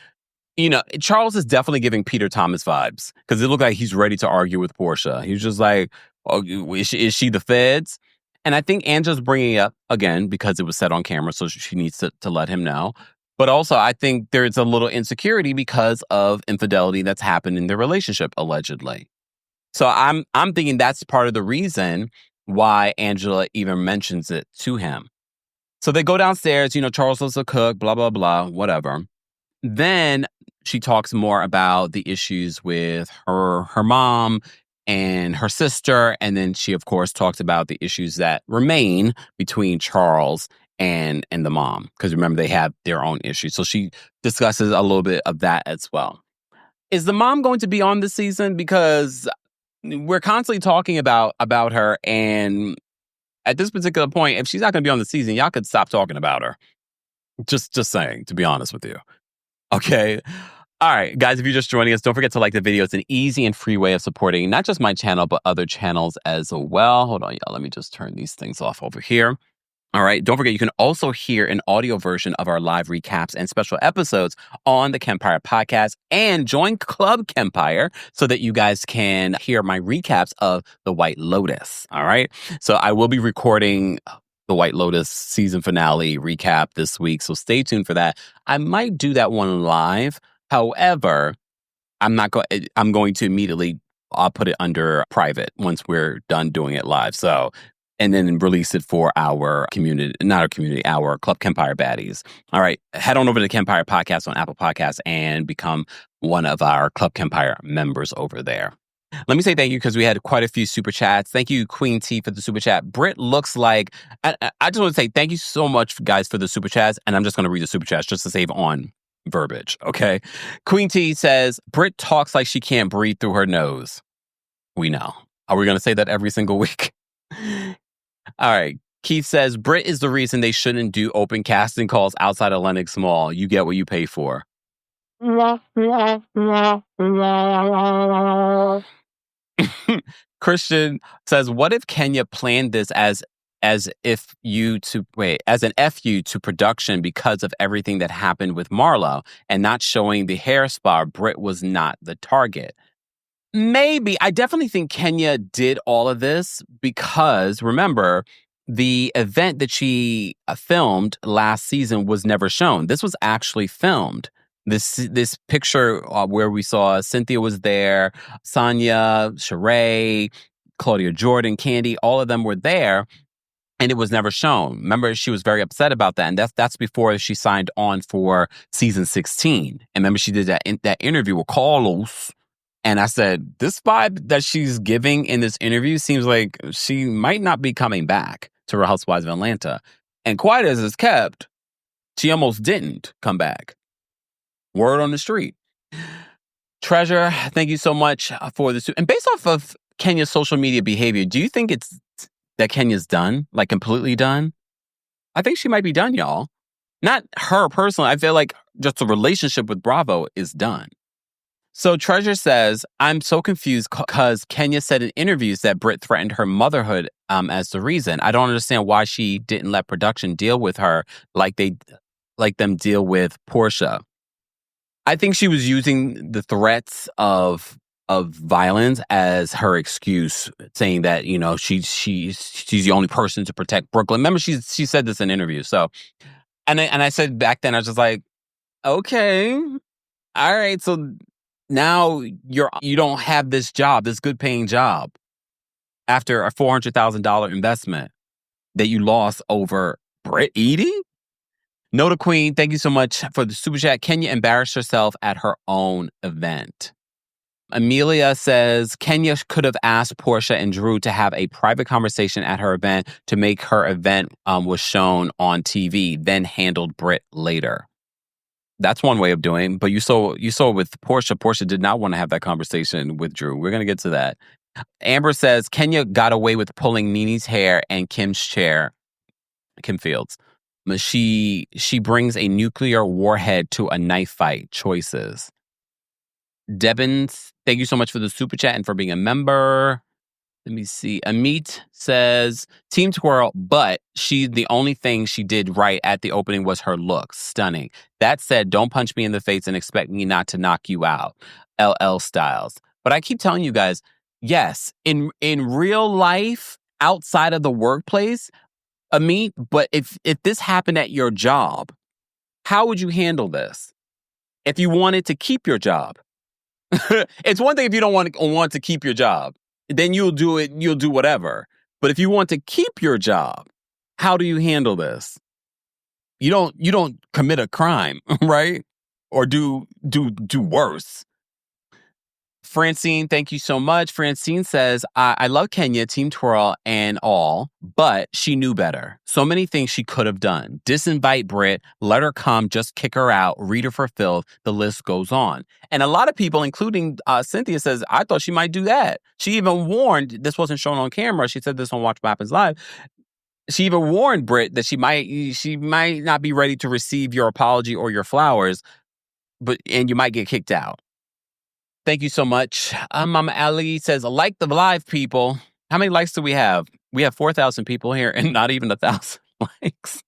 Charles is definitely giving Peter Thomas vibes because it looked like he's ready to argue with Porsha. He's just like, oh, is she the feds? And I think Angela's bringing it up again because it was said on camera. So she needs to let him know. But also, I think there's a little insecurity because of infidelity that's happened in their relationship, allegedly. So I'm thinking that's part of the reason why Angela even mentions it to him. So they go downstairs, Charles loves to cook, blah, blah, blah, whatever. Then she talks more about the issues with her mom and her sister. And then she, of course, talks about the issues that remain between Charles and the mom. Because remember, they have their own issues. So she discusses a little bit of that as well. Is the mom going to be on this season? Because we're constantly talking about her. And at this particular point, if she's not going to be on the season, y'all could stop talking about her. Just saying, to be honest with you. Okay. All right, guys, if you're just joining us, don't forget to like the video. It's an easy and free way of supporting not just my channel, but other channels as well. Hold on, y'all. Let me just turn these things off over here. All right. Don't forget, you can also hear an audio version of our live recaps and special episodes on the Kempire podcast, and join Club Kempire so that you guys can hear my recaps of The White Lotus. All right. So I will be recording the White Lotus season finale recap this week. So stay tuned for that. I might do that one live. However, I'm going to immediately I'll put it under private once we're done doing it live. So, and then release it for our community, not our community, our Club Kempire baddies. All right, head on over to the Kempire podcast on Apple Podcasts and become one of our Club Kempire members over there. Let me say thank you because we had quite a few super chats. Thank you, Queen T, for the super chat. Brit looks like, I just want to say thank you so much, guys, for the super chats. And I'm just going to read the super chats just to save on verbiage, okay? Queen T says, Brit talks like she can't breathe through her nose. We know. Are we going to say that every single week? All right. Keith says, Brit is the reason they shouldn't do open casting calls outside of Lenox Mall. You get what you pay for. Christian says, what if Kenya planned this as an FU to production because of everything that happened with Marlo and not showing the hair spa? Brit was not the target. Maybe. I definitely think Kenya did all of this because, remember, the event that she filmed last season was never shown. This was actually filmed. This picture where we saw Cynthia was there, Sonia, Sheree, Claudia Jordan, Candy, all of them were there, and it was never shown. Remember, she was very upset about that, and that's before she signed on for season 16. And remember, she did that interview with Carlos. And I said, this vibe that she's giving in this interview seems like she might not be coming back to Real Housewives of Atlanta. And quiet as it's kept, she almost didn't come back. Word on the street. Treasure, thank you so much for this. And based off of Kenya's social media behavior, do you think it's that Kenya's done? Like completely done? I think she might be done, y'all. Not her personally. I feel like just the relationship with Bravo is done. So Treasure says, I'm so confused because Kenya said in interviews that Brit threatened her motherhood as the reason. I don't understand why she didn't let production deal with her like them deal with Porsha. I think she was using the threats of violence as her excuse, saying that, you know, she's the only person to protect Brooklyn. Remember, she said this in interviews. So, and I said back then, I was just like, okay, all right, so now you don't have this job, this good paying job, after a $400,000 investment that you lost over Brit eating. Nota Queen, thank you so much for the super chat. Kenya embarrassed herself at her own event. Amelia says, Kenya could have asked Porsha and Drew to have a private conversation at her event to make her event was shown on TV, then handled Brit later. That's one way of doing it. But you saw with Porsha. Porsha did not want to have that conversation with Drew. We're going to get to that. Amber says, Kenya got away with pulling Nene's hair and Kim's chair. Kim Fields. She brings a nuclear warhead to a knife fight. Choices. Devin, thank you so much for the super chat and for being a member. Let me see. Amit says, Team Twirl, but the only thing she did right at the opening was her look. Stunning. That said, don't punch me in the face and expect me not to knock you out. LL Styles. But I keep telling you guys, yes, in real life, outside of the workplace, Amit, but if this happened at your job, how would you handle this? If you wanted to keep your job. It's one thing if you don't want to keep your job. Then you'll do whatever. But if you want to keep your job, how do you handle this? You don't commit a crime, right? Or do worse. Francine, thank you so much. Francine says, I love Kenya, Team Twirl, and all, but she knew better. So many things she could have done. Disinvite Brit, let her come, just kick her out, read her for filth. The list goes on. And a lot of people, including Cynthia, says, I thought she might do that. She even warned, this wasn't shown on camera, she said this on Watch What Happens Live. She even warned Brit that she might not be ready to receive your apology or your flowers. and you might get kicked out. Thank you so much. Mama Ali says, like the live people. How many likes do we have? We have 4,000 people here and not even 1,000 likes.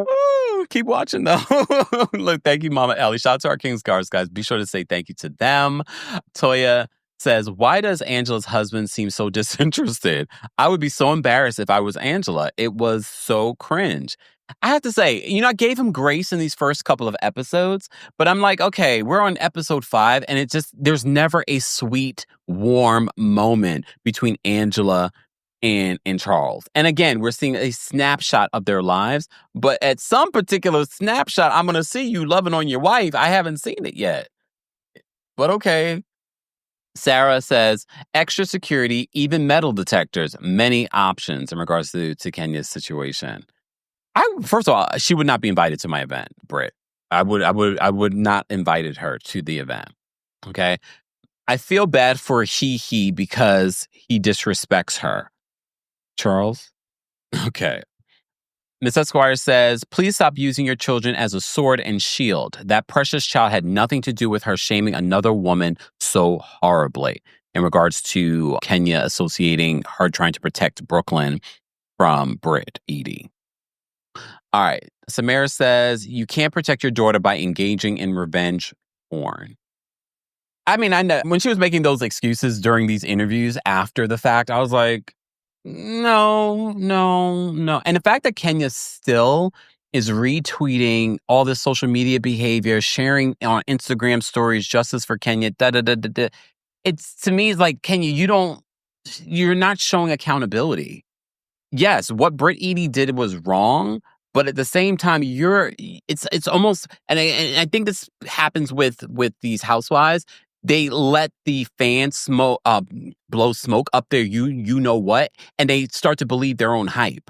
Ooh, keep watching though. Look, thank you, Mama Ellie. Shout out to our Kings Guards, guys. Be sure to say thank you to them. Toya says, why does Angela's husband seem so disinterested? I would be so embarrassed if I was Angela. It was so cringe. I have to say, I gave him grace in these first couple of episodes, but I'm like, okay, we're on episode 5, and there's never a sweet, warm moment between Angela and Charles. And again, we're seeing a snapshot of their lives, but at some particular snapshot, I'm going to see you loving on your wife. I haven't seen it yet, but okay. Sarah says, extra security, even metal detectors, many options in regards to Kenya's situation. First of all, she would not be invited to my event, Brit. I would not invited her to the event. Okay. I feel bad for he because he disrespects her. Charles? Okay. Miss Esquire says, please stop using your children as a sword and shield. That precious child had nothing to do with her shaming another woman so horribly. In regards to Kenya associating her trying to protect Brooklyn from Brit Edie. All right. Samara says, you can't protect your daughter by engaging in revenge porn. I mean, I know when she was making those excuses during these interviews after the fact, I was like, no. And the fact that Kenya still is retweeting all this social media behavior, sharing on Instagram stories, justice for Kenya, it's, to me, it's like, Kenya, you're not showing accountability. Yes, what Brit Edie did was wrong, but at the same time, it's almost, and I think this happens with these housewives. They let the fans blow smoke up there, you know what, and they start to believe their own hype.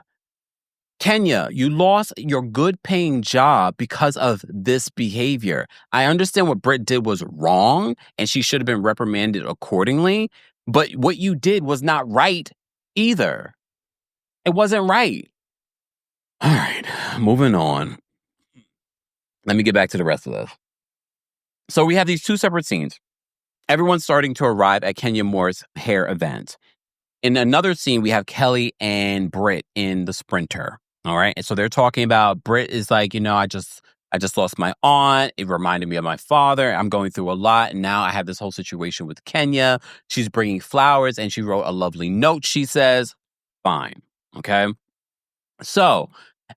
Kenya, you lost your good-paying job because of this behavior. I understand what Brit did was wrong, and she should have been reprimanded accordingly, but what you did was not right either. It wasn't right. All right, moving on. Let me get back to the rest of this. So we have these two separate scenes. Everyone's starting to arrive at Kenya Moore's hair event. In another scene, we have Kelly and Brit in the Sprinter. All right. And so they're talking about, Brit is like, I just lost my aunt. It reminded me of my father. I'm going through a lot. And now I have this whole situation with Kenya. She's bringing flowers and she wrote a lovely note, she says. Fine. Okay. So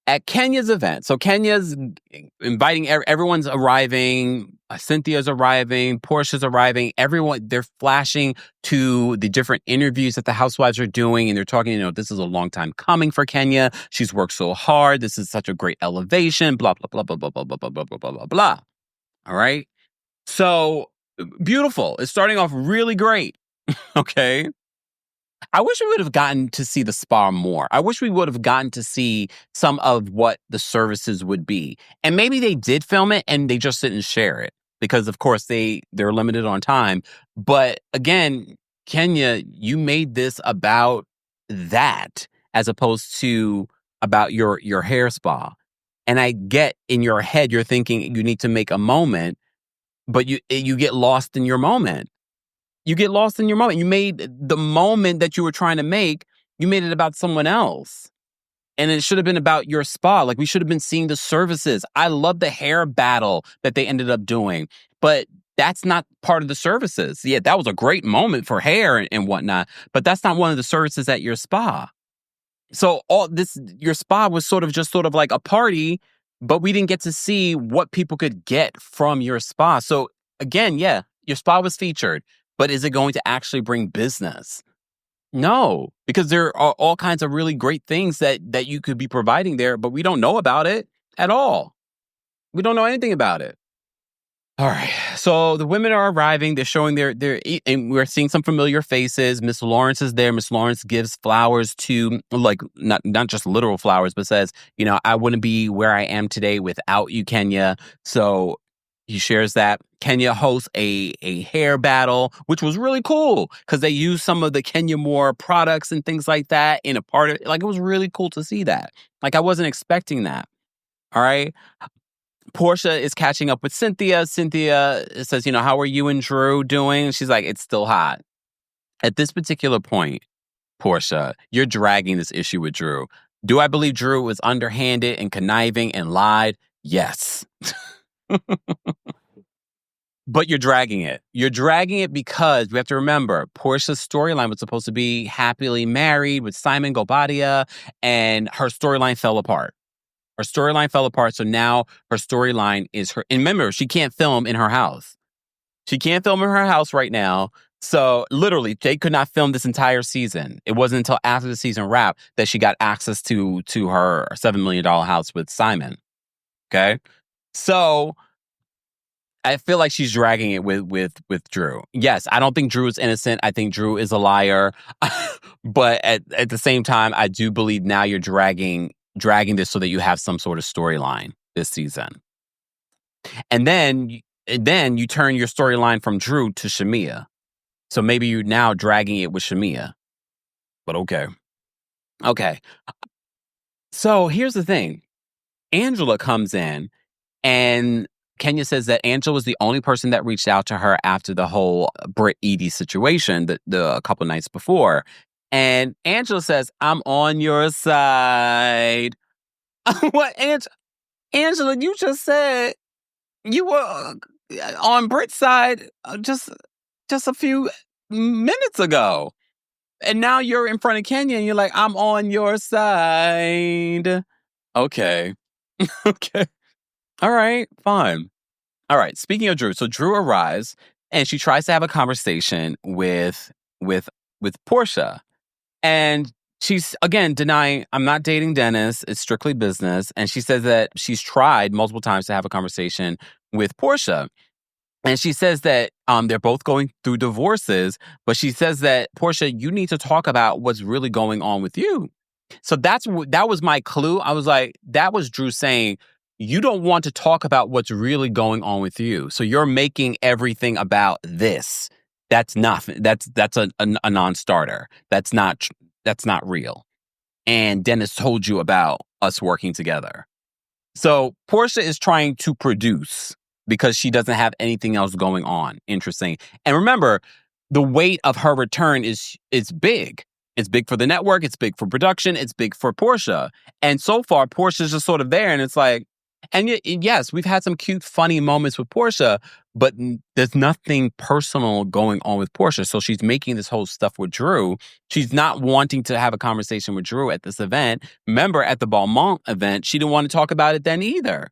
at Kenya's event, so Kenya's inviting, everyone's arriving. Cynthia's arriving, Porsha's arriving, everyone, they're flashing to the different interviews that the housewives are doing, and they're talking, this is a long time coming for Kenya. She's worked so hard. This is such a great elevation, blah, blah, blah, blah, blah, blah, blah, blah, blah, blah, blah, blah, blah. All right? So, beautiful. It's starting off really great. Okay? I wish we would have gotten to see the spa more. I wish we would have gotten to see some of what the services would be. And maybe they did film it and they just didn't share it because, of course, they're limited on time. But again, Kenya, you made this about that as opposed to about your hair spa. And I get in your head, you're thinking you need to make a moment, but you get lost in your moment. You get lost in your moment. You made the moment that you were trying to make, you made it about someone else. And it should have been about your spa. Like, we should have been seeing the services. I love the hair battle that they ended up doing, but that's not part of the services. Yeah, that was a great moment for hair and whatnot, but that's not one of the services at your spa. So your spa was sort of like a party, but we didn't get to see what people could get from your spa. So again, yeah, your spa was featured. But is it going to actually bring business? No, because there are all kinds of really great things that you could be providing there, but we don't know about it at all. We don't know anything about it. All right. So the women are arriving. They're showing and we're seeing some familiar faces. Miss Lawrence is there. Miss Lawrence gives flowers to, like, not just literal flowers, but says, I wouldn't be where I am today without you, Kenya. So he shares that. Kenya hosts a hair battle, which was really cool because they used some of the Kenya Moore products and things like that in a part of it. Like, it was really cool to see that. Like, I wasn't expecting that. All right. Porsha is catching up with Cynthia. Cynthia says, how are you and Drew doing? She's like, it's still hot. At this particular point, Porsha, you're dragging this issue with Drew. Do I believe Drew was underhanded and conniving and lied? Yes. But you're dragging it. You're dragging it because we have to remember Porsha's storyline was supposed to be happily married with Simon Gobadia, and her storyline fell apart. Her storyline fell apart, so now her storyline is her. And remember, she can't film in her house. She can't film in her house right now. So literally, they could not film this entire season. It wasn't until after the season wrapped that she got access to her $7 million house with Simon. Okay, so I feel like she's dragging it with Drew. Yes, I don't think Drew is innocent. I think Drew is a liar. But at the same time, I do believe now you're dragging this so that you have some sort of storyline this season. And then you turn your storyline from Drew to Shamia. So maybe you're now dragging it with Shamia. But okay. Okay. So here's the thing. Angela comes in and Kenya says that Angela was the only person that reached out to her after the whole Brit Edie situation the couple nights before. And Angela says, I'm on your side. What, Angela, you just said you were on Brit's side just a few minutes ago. And now you're in front of Kenya and you're like, I'm on your side. Okay. Okay. All right, fine. All right, speaking of Drew, so Drew arrives and she tries to have a conversation with Porsha. And she's, again, denying, I'm not dating Dennis. It's strictly business. And she says that she's tried multiple times to have a conversation with Porsha. And she says that they're both going through divorces. But she says that, Porsha, you need to talk about what's really going on with you. So that was my clue. I was like, that was Drew saying, you don't want to talk about what's really going on with you. So you're making everything about this. That's nothing. That's a non-starter. That's not real. And Dennis told you about us working together. So Porsha is trying to produce because she doesn't have anything else going on. Interesting. And remember, the weight of her return is big. It's big for the network. It's big for production. It's big for Porsha. And so far, Porsha's just sort of there. And it's like, and yes, we've had some cute, funny moments with Porsha, but there's nothing personal going on with Porsha. So she's making this whole stuff with Drew. She's not wanting to have a conversation with Drew at this event. Remember, at the Balmain event, she didn't want to talk about it then either.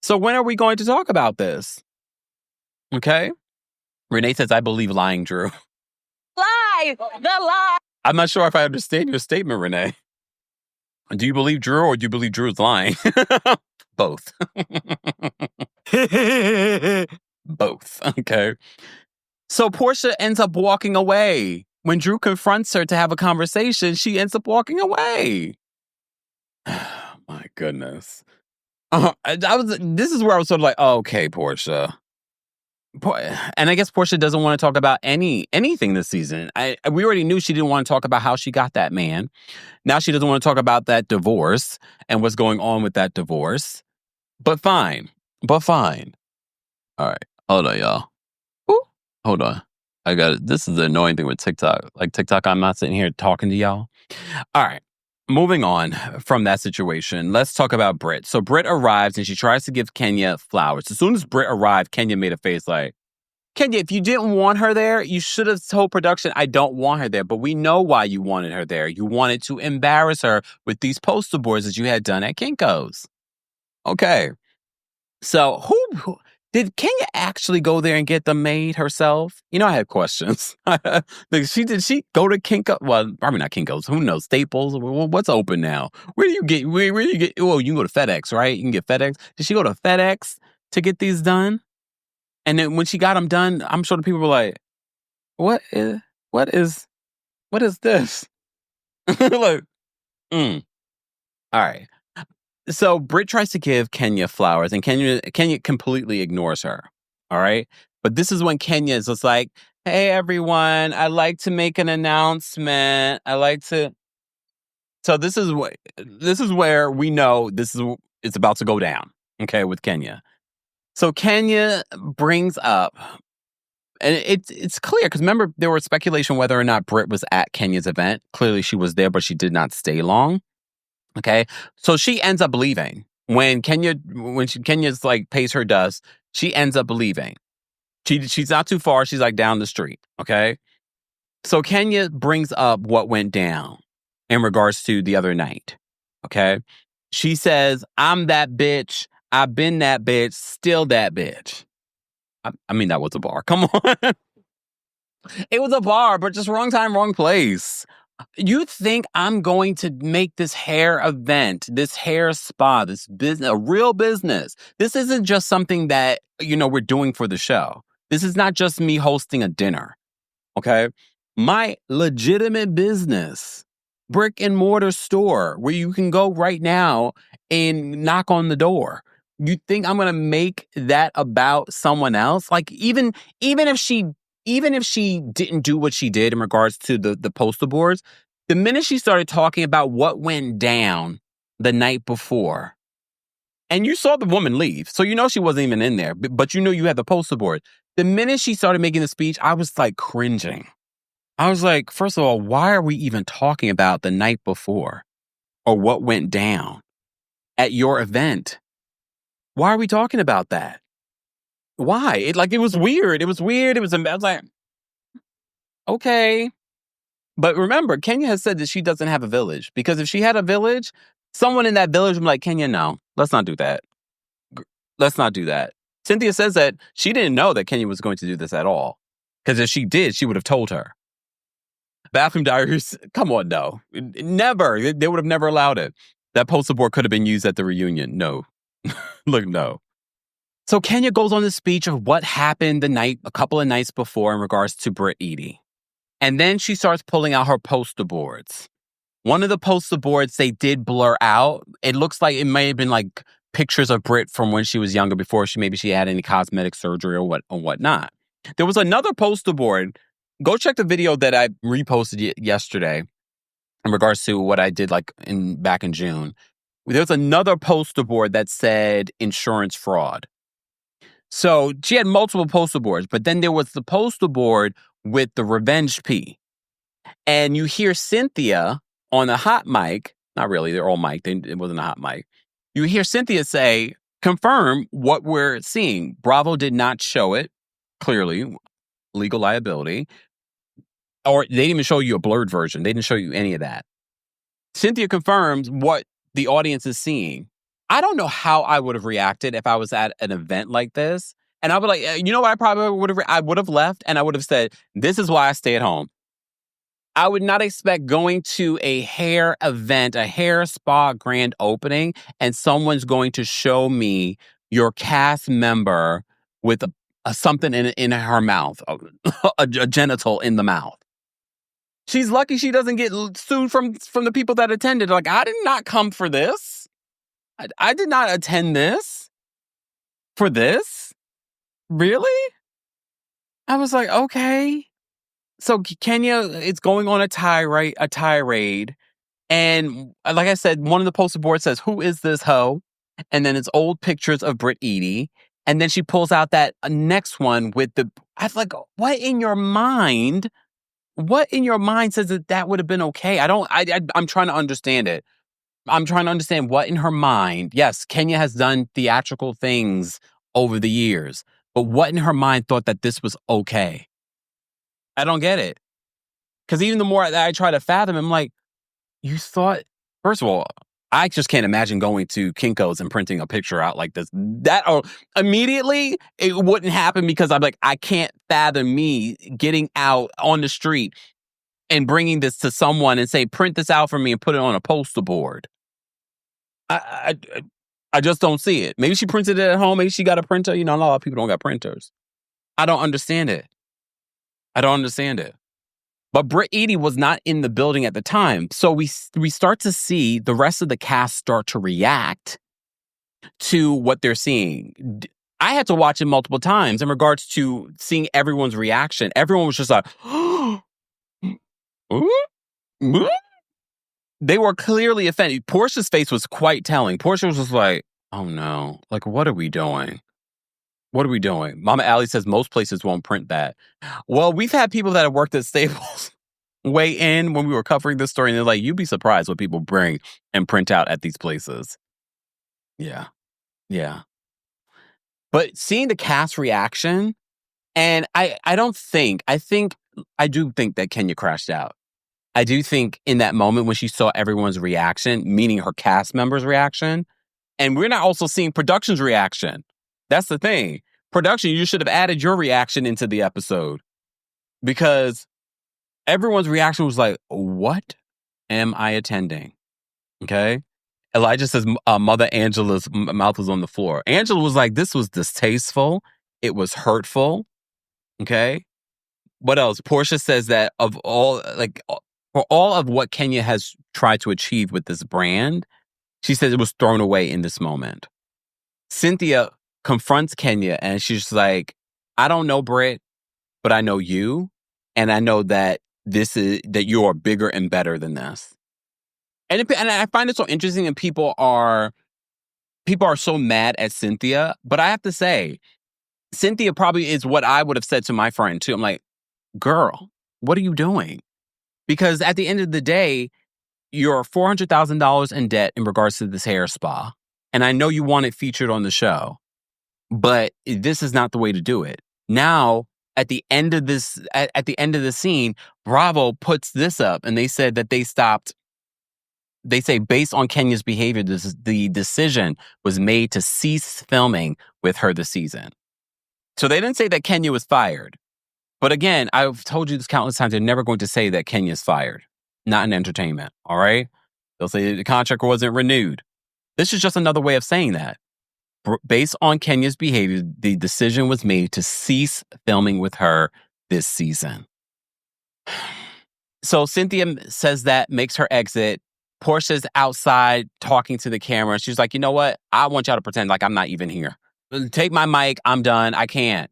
So when are we going to talk about this? Okay. Renee says, I believe lying, Drew. Lie! The lie! I'm not sure if I understand your statement, Renee. Do you believe Drew or do you believe Drew is lying? Both. Both. Okay. So Porsha ends up walking away. When Drew confronts her to have a conversation, she ends up walking away. My goodness. This is where I was sort of like, oh, okay, Porsha. And I guess Porsha doesn't want to talk about anything this season. We already knew she didn't want to talk about how she got that man. Now she doesn't want to talk about that divorce and what's going on with that divorce. But fine. All right. Hold on, y'all. Ooh. Hold on. I got it. This is the annoying thing with TikTok. Like TikTok, I'm not sitting here talking to y'all. All right. Moving on from that situation, let's talk about Brit. So Brit arrives and she tries to give Kenya flowers. As soon as Brit arrived, Kenya made a face like, Kenya, if you didn't want her there, you should have told production, I don't want her there. But we know why you wanted her there. You wanted to embarrass her with these poster boards that you had done at Kinko's. Okay. So who did Kenya actually go there and get them made herself? I had questions. Did she go to Kinko? Well, probably not Kinko's. Who knows? Staples. What's open now? Where do you get? Well, you can go to FedEx, right? You can get FedEx. Did she go to FedEx to get these done? And then when she got them done, I'm sure the people were like, what is this? Like, All right. So Brit tries to give Kenya flowers and Kenya completely ignores her. All right. But this is when Kenya is just like, hey, everyone, I'd like to make an announcement. So this is where we know this is it's about to go down, okay, with Kenya. So Kenya brings up, and it's clear, because remember, there was speculation whether or not Brit was at Kenya's event. Clearly she was there, but she did not stay long, okay? So she ends up leaving. When Kenya's like pays her dust, she ends up leaving. She's not too far. She's like down the street, okay? So Kenya brings up what went down in regards to the other night, okay? She says, I'm that bitch. I've been that bitch. Still that bitch. I mean, that was a bar. Come on. It was a bar, but just wrong time, wrong place. You think I'm going to make this hair event, this hair spa, this business, a real business? This isn't just something that, we're doing for the show. This is not just me hosting a dinner, okay? My legitimate business, brick and mortar store where you can go right now and knock on the door. You think I'm going to make that about someone else? Like even if she didn't do what she did in regards to the poster boards, the minute she started talking about what went down the night before, and you saw the woman leave, so she wasn't even in there, but you had the poster board. The minute she started making the speech, I was like cringing. I was like, first of all, why are we even talking about the night before or what went down at your event? Why are we talking about that? Why? It was weird. It was weird. I was like, okay. But remember, Kenya has said that she doesn't have a village, because if she had a village, someone in that village would be like, Kenya, no, let's not do that. Let's not do that. Cynthia says that she didn't know that Kenya was going to do this at all, because if she did, she would have told her. Bathroom Diaries, come on, no. Never. They would have never allowed it. That poster board could have been used at the reunion. No. Look, no. So Kenya goes on the speech of what happened a couple of nights before in regards to Brit Edie. And then she starts pulling out her poster boards. One of the poster boards they did blur out. It looks like it may have been like pictures of Brit from when she was younger, before she had any cosmetic surgery or whatnot. There was another poster board. Go check the video that I reposted yesterday in regards to what I did back in June. There's another poster board that said insurance fraud. So she had multiple poster boards, but then there was the poster board with the revenge P. And you hear Cynthia on a hot mic, not really, they're all mic'd, it wasn't a hot mic. You hear Cynthia say, confirm what we're seeing. Bravo did not show it, clearly, legal liability. Or they didn't even show you a blurred version. They didn't show you any of that. Cynthia confirms what the audience is seeing. I don't know how I would have reacted if I was at an event like this. And I would what I probably would have, I would have left and I would have said, this is why I stay at home. I would not expect going to a hair event, a hair spa grand opening, and someone's going to show me your cast member with something in her mouth, a genital in the mouth. She's lucky she doesn't get sued from the people that attended. Like, I did not come for this. I did not attend this for this. Really? I was like, okay. So Kenya is going on a tirade. And like I said, one of the poster boards says, who is this hoe? And then it's old pictures of Brit Edie. And then she pulls out that next one with I was like, what in your mind says that would have been okay? I'm trying to understand it. I'm trying to understand what in her mind. Yes, Kenya has done theatrical things over the years, but what in her mind thought that this was okay? I don't get it. Because even the more that I try to fathom, I'm like, you thought, first of all, I just can't imagine going to Kinko's and printing a picture out like this. Immediately, it wouldn't happen, because I'm like, I can't fathom me getting out on the street and bringing this to someone and say, print this out for me and put it on a poster board. I just don't see it. Maybe she printed it at home. Maybe she got a printer. A lot of people don't got printers. I don't understand it. But Brit Edie was not in the building at the time. So we start to see the rest of the cast start to react to what they're seeing. I had to watch it multiple times in regards to seeing everyone's reaction. Everyone was just like, they were clearly offended. Porsha's face was quite telling. Porsha was just like, Oh, no. Like, what are we doing? What are we doing? Mama Allie says most places won't print that. Well, we've had people that have worked at Staples weigh in when we were covering this story, and they're like, you'd be surprised what people bring and print out at these places. Yeah. Yeah. But seeing the cast reaction, and I do think that Kenya crashed out. I do think in that moment when she saw everyone's reaction, meaning her cast members' reaction, and we're not also seeing production's reaction. That's the thing. Production, you should have added your reaction into the episode because everyone's reaction was like, what am I attending? Okay. Elijah says Mother Angela's mouth was on the floor. Angela was like, this was distasteful. It was hurtful. Okay. What else? Porsha says that for all of what Kenya has tried to achieve with this brand, she says it was thrown away in this moment. Cynthia confronts Kenya and she's like, I don't know Brit, but I know you. And I know that that you are bigger and better than this. And I find it so interesting, and people are so mad at Cynthia. But I have to say, Cynthia probably is what I would have said to my friend too. I'm like, girl, what are you doing? Because at the end of the day, you're $400,000 in debt in regards to this hair spa. And I know you want it featured on the show, but this is not the way to do it. Now, at the end of the scene, Bravo puts this up, and they said that they stopped. They say based on Kenya's behavior, the decision was made to cease filming with her this season. So they didn't say that Kenya was fired. But again, I've told you this countless times, they're never going to say that Kenya's fired. Not in entertainment, all right? They'll say the contract wasn't renewed. This is just another way of saying that. Based on Kenya's behavior, the decision was made to cease filming with her this season. So Cynthia says that, makes her exit. Porsha's outside talking to the camera. She's like, you know what? I want y'all to pretend like I'm not even here. Take my mic. I'm done. I can't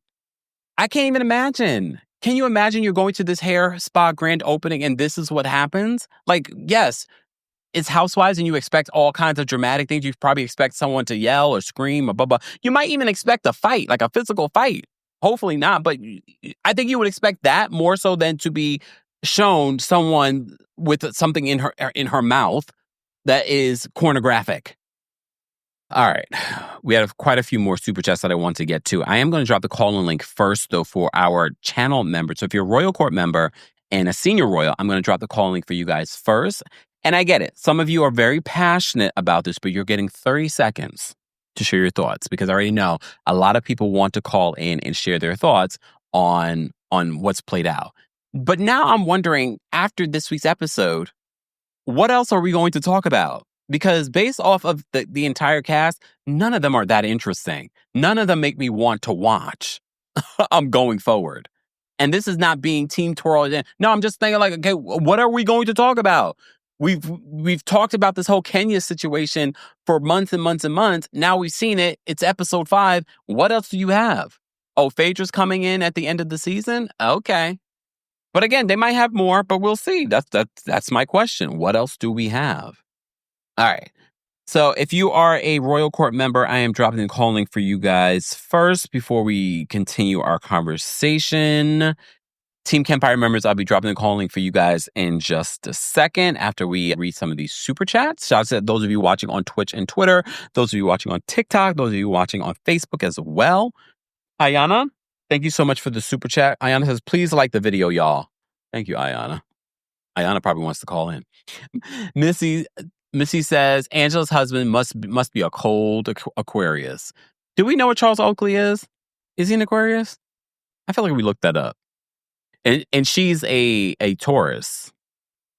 even imagine. Can you imagine you're going to this hair spa grand opening and this is what happens? Like, yes, it's Housewives and you expect all kinds of dramatic things. You probably expect someone to yell or scream or blah, blah. You might even expect a fight, like a physical fight. Hopefully not, but I think you would expect that more so than to be shown someone with something in her mouth that is pornographic. All right. We have quite a few more super chats that I want to get to. I am going to drop the call-in link first, though, for our channel members. So if you're a Royal Court member and a senior Royal, I'm going to drop the call-in link for you guys first. And I get it. Some of you are very passionate about this, but you're getting 30 seconds to share your thoughts because I already know a lot of people want to call in and share their thoughts on what's played out. But now I'm wondering, after this week's episode, what else are we going to talk about? Because based off of the entire cast, none of them are that interesting. None of them make me want to watch. I'm going forward. And this is not being team twirled in. No, I'm just thinking like, okay, what are we going to talk about? We've talked about this whole Kenya situation for months and months and months. Now we've seen it. It's episode 5. What else do you have? Oh, Phaedra's coming in at the end of the season? Okay. But again, they might have more, but we'll see. That's my question. What else do we have? All right. So if you are a Royal Court member, I am dropping the call link for you guys first before we continue our conversation. Team Campfire members, I'll be dropping the call link for you guys in just a second after we read some of these super chats. Shout out to those of you watching on Twitch and Twitter, those of you watching on TikTok, those of you watching on Facebook as well. Ayana, thank you so much for the super chat. Ayana says, please like the video, y'all. Thank you, Ayana. Ayana probably wants to call in. Missy says, Angela's husband must be a cold Aquarius. Do we know what Charles Oakley is? Is he an Aquarius? I feel like we looked that up. And she's a Taurus.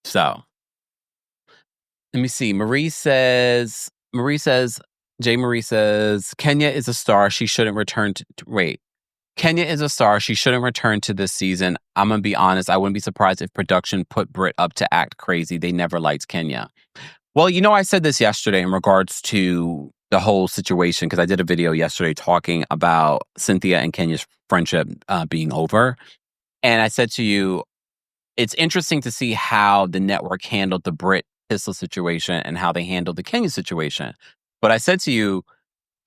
So, let me see. Marie says, Kenya is a star. She shouldn't return Kenya is a star. She shouldn't return to this season. I'm going to be honest. I wouldn't be surprised if production put Brit up to act crazy. They never liked Kenya. Well, I said this yesterday in regards to the whole situation because I did a video yesterday talking about Cynthia and Kenya's friendship being over. And I said to you, it's interesting to see how the network handled the Brit pistol situation and how they handled the Kenya situation. But I said to you,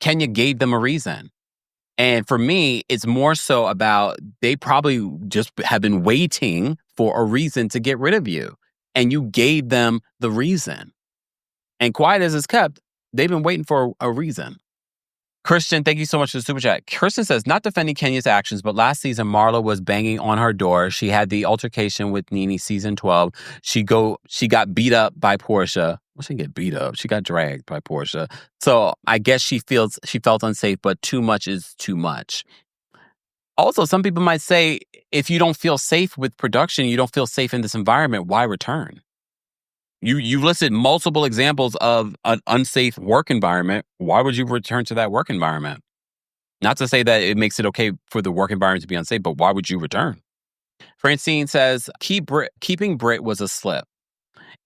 Kenya gave them a reason. And for me, it's more so about they probably just have been waiting for a reason to get rid of you. And you gave them the reason. And quiet as it's kept, they've been waiting for a reason. Christian, thank you so much for the super chat. Christian says, not defending Kenya's actions, but last season, Marla was banging on her door. She had the altercation with Nene season 12. She got beat up by Porsha. Well, she didn't get beat up. She got dragged by Porsha. So I guess she felt unsafe, but too much is too much. Also, some people might say, if you don't feel safe with production, you don't feel safe in this environment, why return? You listed multiple examples of an unsafe work environment. Why would you return to that work environment? Not to say that it makes it okay for the work environment to be unsafe, but why would you return? Francine says, keeping Brit was a slip.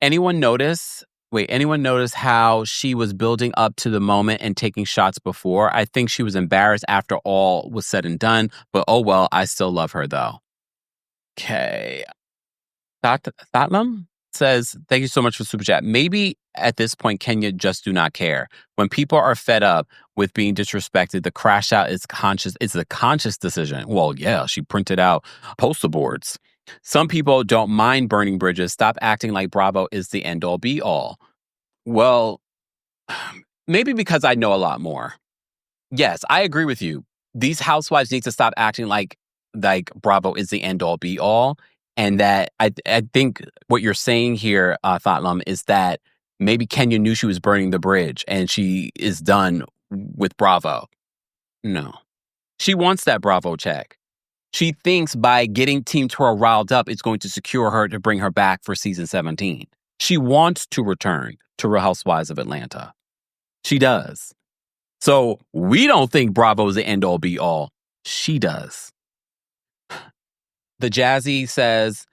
Anyone notice how she was building up to the moment and taking shots before? I think she was embarrassed after all was said and done, but oh well, I still love her though. Okay. Thatlam says, thank you so much for super chat. Maybe at this point, Kenya just do not care. When people are fed up with being disrespected, the crash out is conscious. It's a conscious decision. Well, yeah, she printed out poster boards. Some people don't mind burning bridges. Stop acting like Bravo is the end all be all. Well, maybe because I know a lot more. Yes, I agree with you. These housewives need to stop acting like Bravo is the end all be all. And that I think what you're saying here, Fatlam, is that maybe Kenya knew she was burning the bridge and she is done with Bravo. No. She wants that Bravo check. She thinks by getting Team Twirl riled up, it's going to secure her to bring her back for season 17. She wants to return to Real Housewives of Atlanta. She does. So we don't think Bravo is the end all be all. She does. The Jazzy says,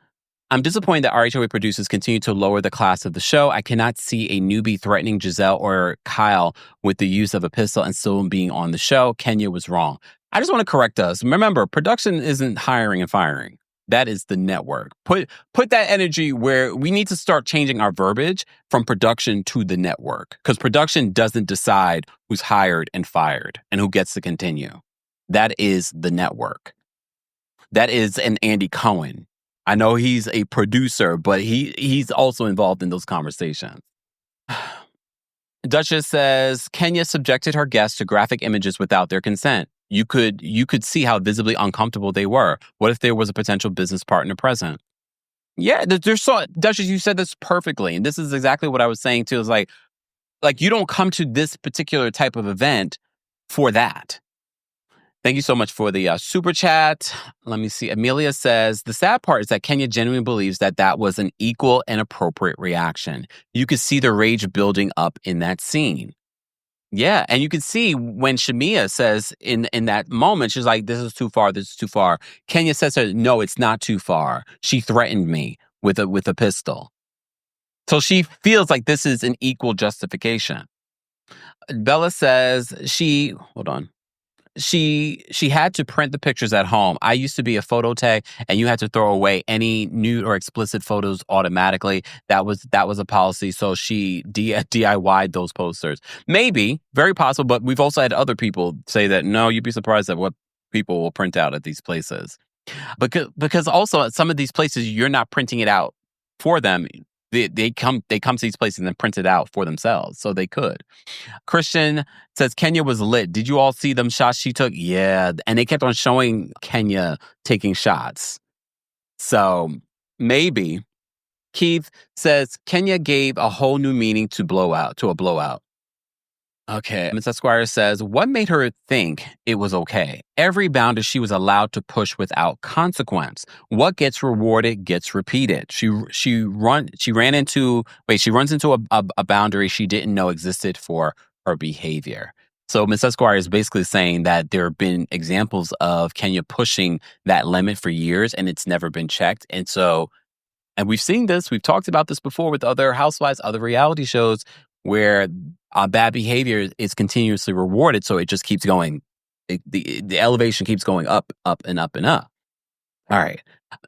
I'm disappointed that RHOA producers continue to lower the class of the show. I cannot see a newbie threatening Giselle or Kyle with the use of a pistol and still being on the show. Kenya was wrong. I just want to correct us. Remember, production isn't hiring and firing. That is the network. Put that energy where we need to start changing our verbiage from production to the network, because production doesn't decide who's hired and fired and who gets to continue. That is the network. That is an Andy Cohen. I know he's a producer, but he's also involved in those conversations. Duchess says, Kenya subjected her guests to graphic images without their consent. You could see how visibly uncomfortable they were. What if there was a potential business partner present? Yeah, Duchess, you said this perfectly. And this is exactly what I was saying too. It's like you don't come to this particular type of event for that. Thank you so much for the super chat. Let me see. Amelia says, the sad part is that Kenya genuinely believes that was an equal and appropriate reaction. You could see the rage building up in that scene. Yeah, and you can see when Shamia says in that moment, she's like, this is too far, this is too far. Kenya says to her, no, it's not too far. She threatened me with a pistol. So she feels like this is an equal justification. Bella says she had to print the pictures at home. I used to be a photo tech, and you had to throw away any nude or explicit photos automatically. That was a policy. So she DIY'd those posters. Maybe, very possible, but we've also had other people say that, no, you'd be surprised at what people will print out at these places. Because also at some of these places, you're not printing it out for them. They come to these places and then print it out for themselves. So they could. Christian says, Kenya was lit. Did you all see them shots she took? Yeah. And they kept on showing Kenya taking shots. So maybe. Keith says, Kenya gave a whole new meaning to a blowout. Okay. Ms. Esquire says, what made her think it was okay? Every boundary she was allowed to push without consequence. What gets rewarded gets repeated. She runs into a boundary she didn't know existed for her behavior. So Ms. Esquire is basically saying that there have been examples of Kenya pushing that limit for years and it's never been checked. And we've seen this, we've talked about this before with other housewives, other reality shows, where bad behavior is continuously rewarded. So it just keeps going. The elevation keeps going up, up, and up, and up. All right.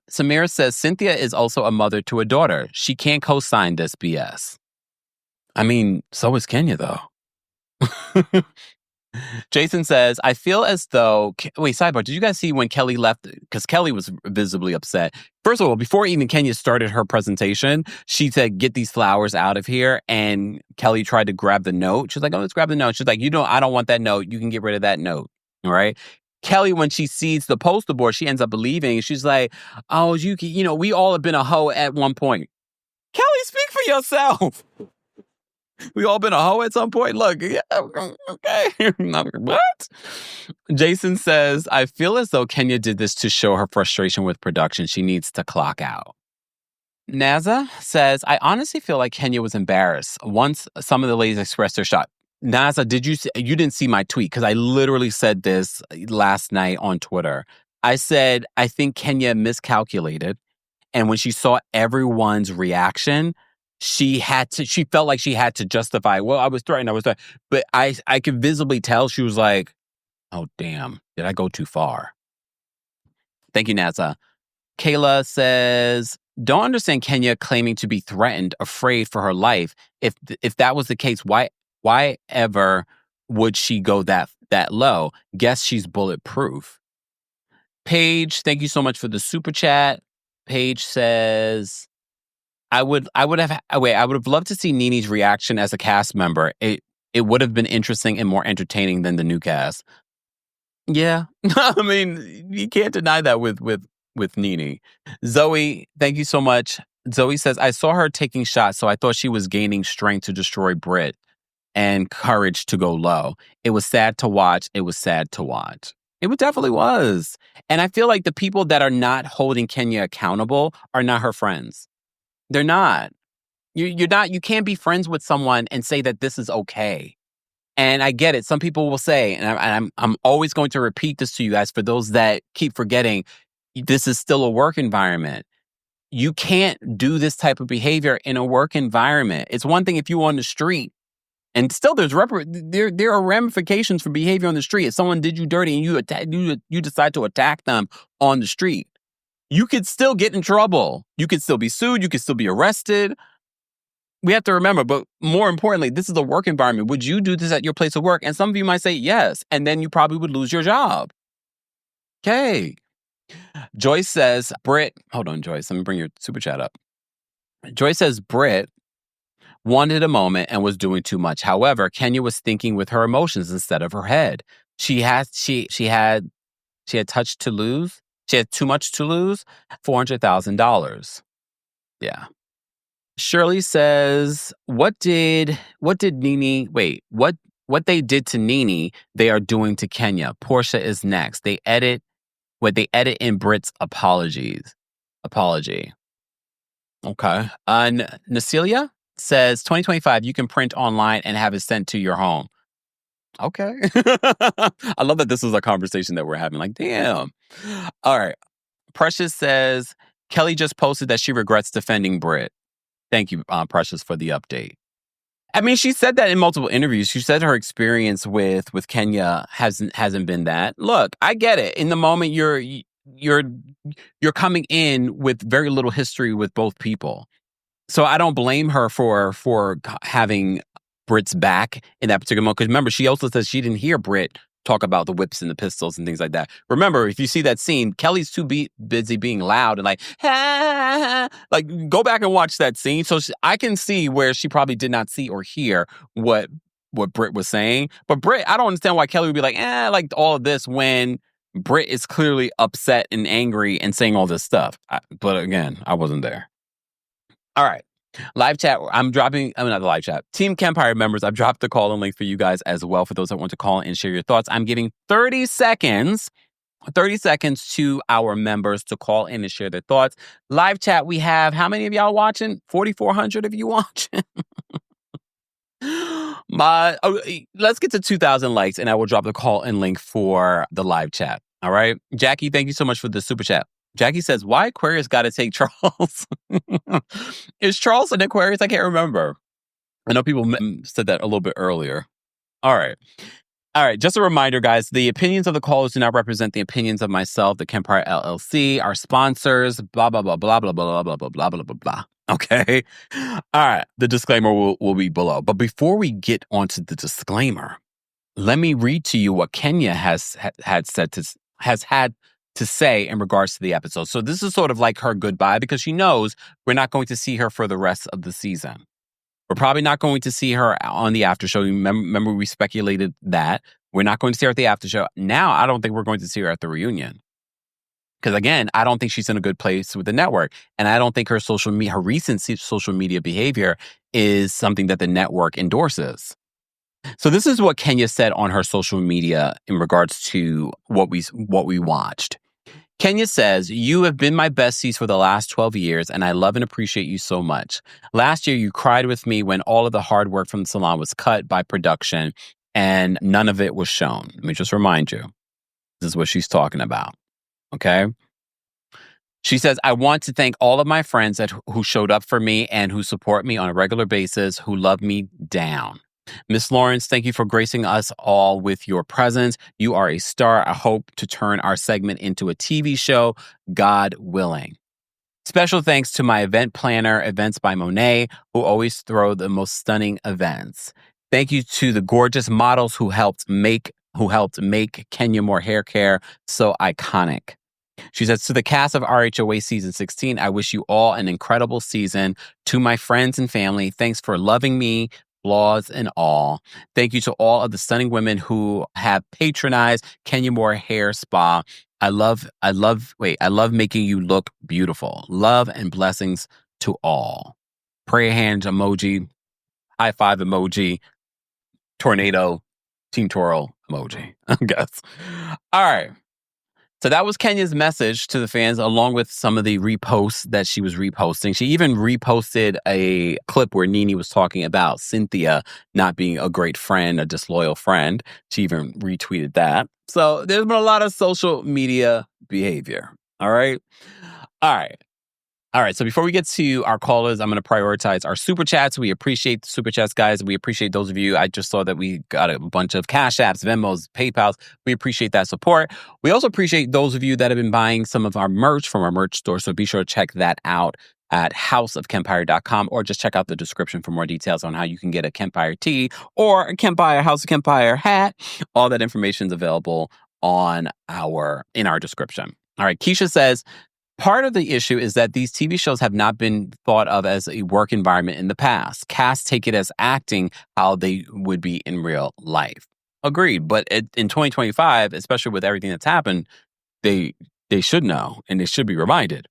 Samira says, Cynthia is also a mother to a daughter. She can't co-sign this BS. I mean, so is Kenya, though. Jason says, I feel as though, wait, sidebar, did you guys see when Kelly left? Because Kelly was visibly upset. First of all, before even Kenya started her presentation, she said, get these flowers out of here. And Kelly tried to grab the note. She's like, oh, let's grab the note. She's like, I don't want that note. You can get rid of that note. All right. Kelly, when she sees the poster board, she ends up believing. She's like, oh, we all have been a hoe at one point. Kelly, speak for yourself. We all been a hoe at some point. Look, yeah, okay. What? Jason says, I feel as though Kenya did this to show her frustration with production. She needs to clock out. Naza says, I honestly feel like Kenya was embarrassed once some of the ladies expressed their shock. Naza, you didn't see my tweet because I literally said this last night on Twitter. I said, I think Kenya miscalculated. And when she saw everyone's reaction, she felt like she had to justify, well, I was threatened. But I could visibly tell she was like, oh, damn, did I go too far? Thank you, Naza. Kayla says, don't understand Kenya claiming to be threatened, afraid for her life. If that was the case, why ever would she go that low? Guess she's bulletproof. Paige, thank you so much for the super chat. Paige says, I would have loved to see Nene's reaction as a cast member. It would have been interesting and more entertaining than the new cast. Yeah. I mean, you can't deny that with Nene. Zoe, thank you so much. Zoe says, I saw her taking shots, so I thought she was gaining strength to destroy Brit and courage to go low. It was sad to watch. It definitely was. And I feel like the people that are not holding Kenya accountable are not her friends. They're not. You can't be friends with someone and say that this is okay. And I get it. Some people will say, and I'm always going to repeat this to you guys for those that keep forgetting, this is still a work environment. You can't do this type of behavior in a work environment. It's one thing if you're on the street, and still there are ramifications for behavior on the street. If someone did you dirty and you decide to attack them on the street, you could still get in trouble. You could still be sued. You could still be arrested. We have to remember, but more importantly, this is a work environment. Would you do this at your place of work? And some of you might say yes, and then you probably would lose your job. Okay. Joyce says, Brit, hold on, Joyce. Let me bring your super chat up. Joyce says, Brit wanted a moment and was doing too much. However, Kenya was thinking with her emotions instead of her head. She had touch to lose. She had too much to lose. $400,000. Yeah. Shirley says, what they did to Nene, they are doing to Kenya. Porsha is next. They edit in Brit's apology. Okay. Nasilia says 2025, you can print online and have it sent to your home. Okay. I love that this is a conversation that we're having. Like, damn. All right. Precious says, Kelly just posted that she regrets defending Brit. Thank you, Precious, for the update. I mean, she said that in multiple interviews. She said her experience with Kenya hasn't been that. Look, I get it. In the moment, you're coming in with very little history with both people. So I don't blame her for having Brit's back in that particular moment. Because remember, she also says she didn't hear Brit talk about the whips and the pistols and things like that. Remember, if you see that scene, Kelly's too busy being loud and like, like go back and watch that scene. So I can see where she probably did not see or hear what Brit was saying. But Brit, I don't understand why Kelly would be like, like all of this when Brit is clearly upset and angry and saying all this stuff. But again, I wasn't there. All right. Live chat, not the live chat. Team Kempire members, I've dropped the call-in link for you guys as well for those that want to call in and share your thoughts. I'm giving 30 seconds to our members to call in and share their thoughts. Live chat, we have, how many of y'all watching? 4,400 of you watching? Let's get to 2,000 likes and I will drop the call-in link for the live chat. All right? Jackie, thank you so much for the super chat. Jackie says, why Aquarius got to take Charles? Is Charles an Aquarius? I can't remember. I know people said that a little bit earlier. All right. Just a reminder, guys, the opinions of the callers do not represent the opinions of myself, the Kempire LLC, our sponsors, blah, blah, blah, blah, blah, blah, blah, blah, blah, blah, blah, blah. Okay. All right. The disclaimer will be below. But before we get onto the disclaimer, let me read to you what Kenya has had to say in regards to the episode. So this is sort of like her goodbye, because she knows we're not going to see her for the rest of the season. We're probably not going to see her on the after show. Remember we speculated that. We're not going to see her at the after show. Now, I don't think we're going to see her at the reunion. Because again, I don't think she's in a good place with the network. And I don't think her recent social media behavior is something that the network endorses. So this is what Kenya said on her social media in regards to what we watched. Kenya says, "You have been my besties for the last 12 years, and I love and appreciate you so much. Last year, you cried with me when all of the hard work from the salon was cut by production, and none of it was shown." Let me just remind you, this is what she's talking about, okay? She says, "I want to thank all of my friends who showed up for me and who support me on a regular basis, who love me down. Miss Lawrence, thank you for gracing us all with your presence. You are a star. I hope to turn our segment into a TV show, God willing. Special thanks to my event planner, Events by Monet, who always throw the most stunning events. Thank you to the gorgeous models who helped make Kenya Moore hair care so iconic." She says, "To the cast of RHOA season 16, I wish you all an incredible season. To my friends and family, thanks for loving me, flaws and all. Thank you to all of the stunning women who have patronized Kenya Moore Hair Spa. I love making you look beautiful. Love and blessings to all." Prayer hands emoji, high five emoji, tornado, team twirl emoji, I guess. All right. So that was Kenya's message to the fans, along with some of the reposts that she was reposting. She even reposted a clip where Nene was talking about Cynthia not being a great friend, a disloyal friend. She even retweeted that. So there's been a lot of social media behavior. All right. So before we get to our callers, I'm going to prioritize our super chats. We appreciate the super chats, guys. We appreciate those of you. I just saw that we got a bunch of Cash Apps, Venmos, PayPals. We appreciate that support. We also appreciate those of you that have been buying some of our merch from our merch store. So be sure to check that out at houseofkempire.com, or just check out the description for more details on how you can get a Kempire tee or a Kempire House of Kempire hat. All that information is available in our description. All right. Keisha says, "Part of the issue is that these TV shows have not been thought of as a work environment in the past. Casts take it as acting how they would be in real life." Agreed. But in 2025, especially with everything that's happened, they should know, and they should be reminded.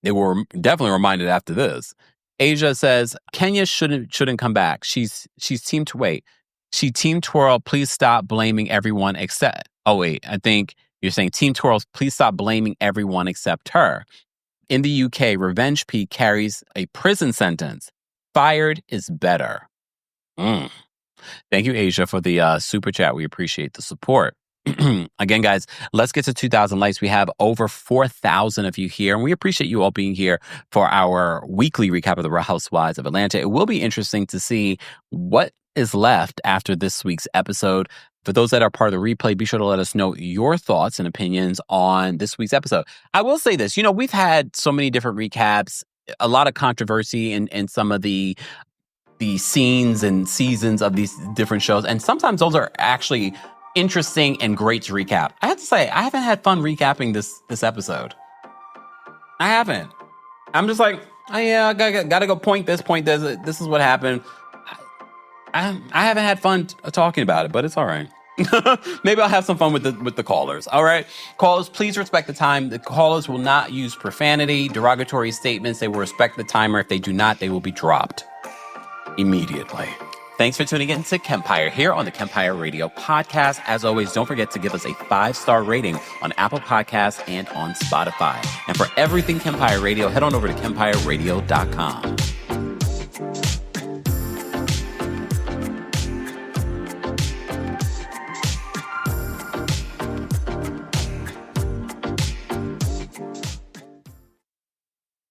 They were definitely reminded after this. Asia says, "Kenya shouldn't come back. She's team to wait. She team twirl. Please stop blaming everyone except." Oh wait, I think you're saying Team Twirls, please stop blaming everyone except her. In the UK, Revenge P carries a prison sentence. Fired is better. Thank you, Asia, for the super chat. We appreciate the support. Again, guys, let's get to 2,000 likes. We have over 4,000 of you here, and we appreciate you all being here for our weekly recap of the Real Housewives of Atlanta. It will be interesting to see what is left after this week's episode. For those that are part of the replay, be sure to let us know your thoughts and opinions on this week's episode. I will say this, we've had so many different recaps, a lot of controversy in some of the scenes and seasons of these different shows. And sometimes those are actually interesting and great to recap. I have to say, I haven't had fun recapping this episode. I haven't. I'm just like, oh yeah, I gotta go point this. This is what happened. I haven't had fun talking about it, but it's all right. Maybe I'll have some fun with the callers. All right. Callers, please respect the time. The callers will not use profanity, derogatory statements. They will respect the timer. If they do not, they will be dropped immediately. Thanks for tuning in to Kempire here on the Kempire Radio Podcast. As always, don't forget to give us a 5-star rating on Apple Podcasts and on Spotify. And for everything Kempire Radio, head on over to kempireradio.com.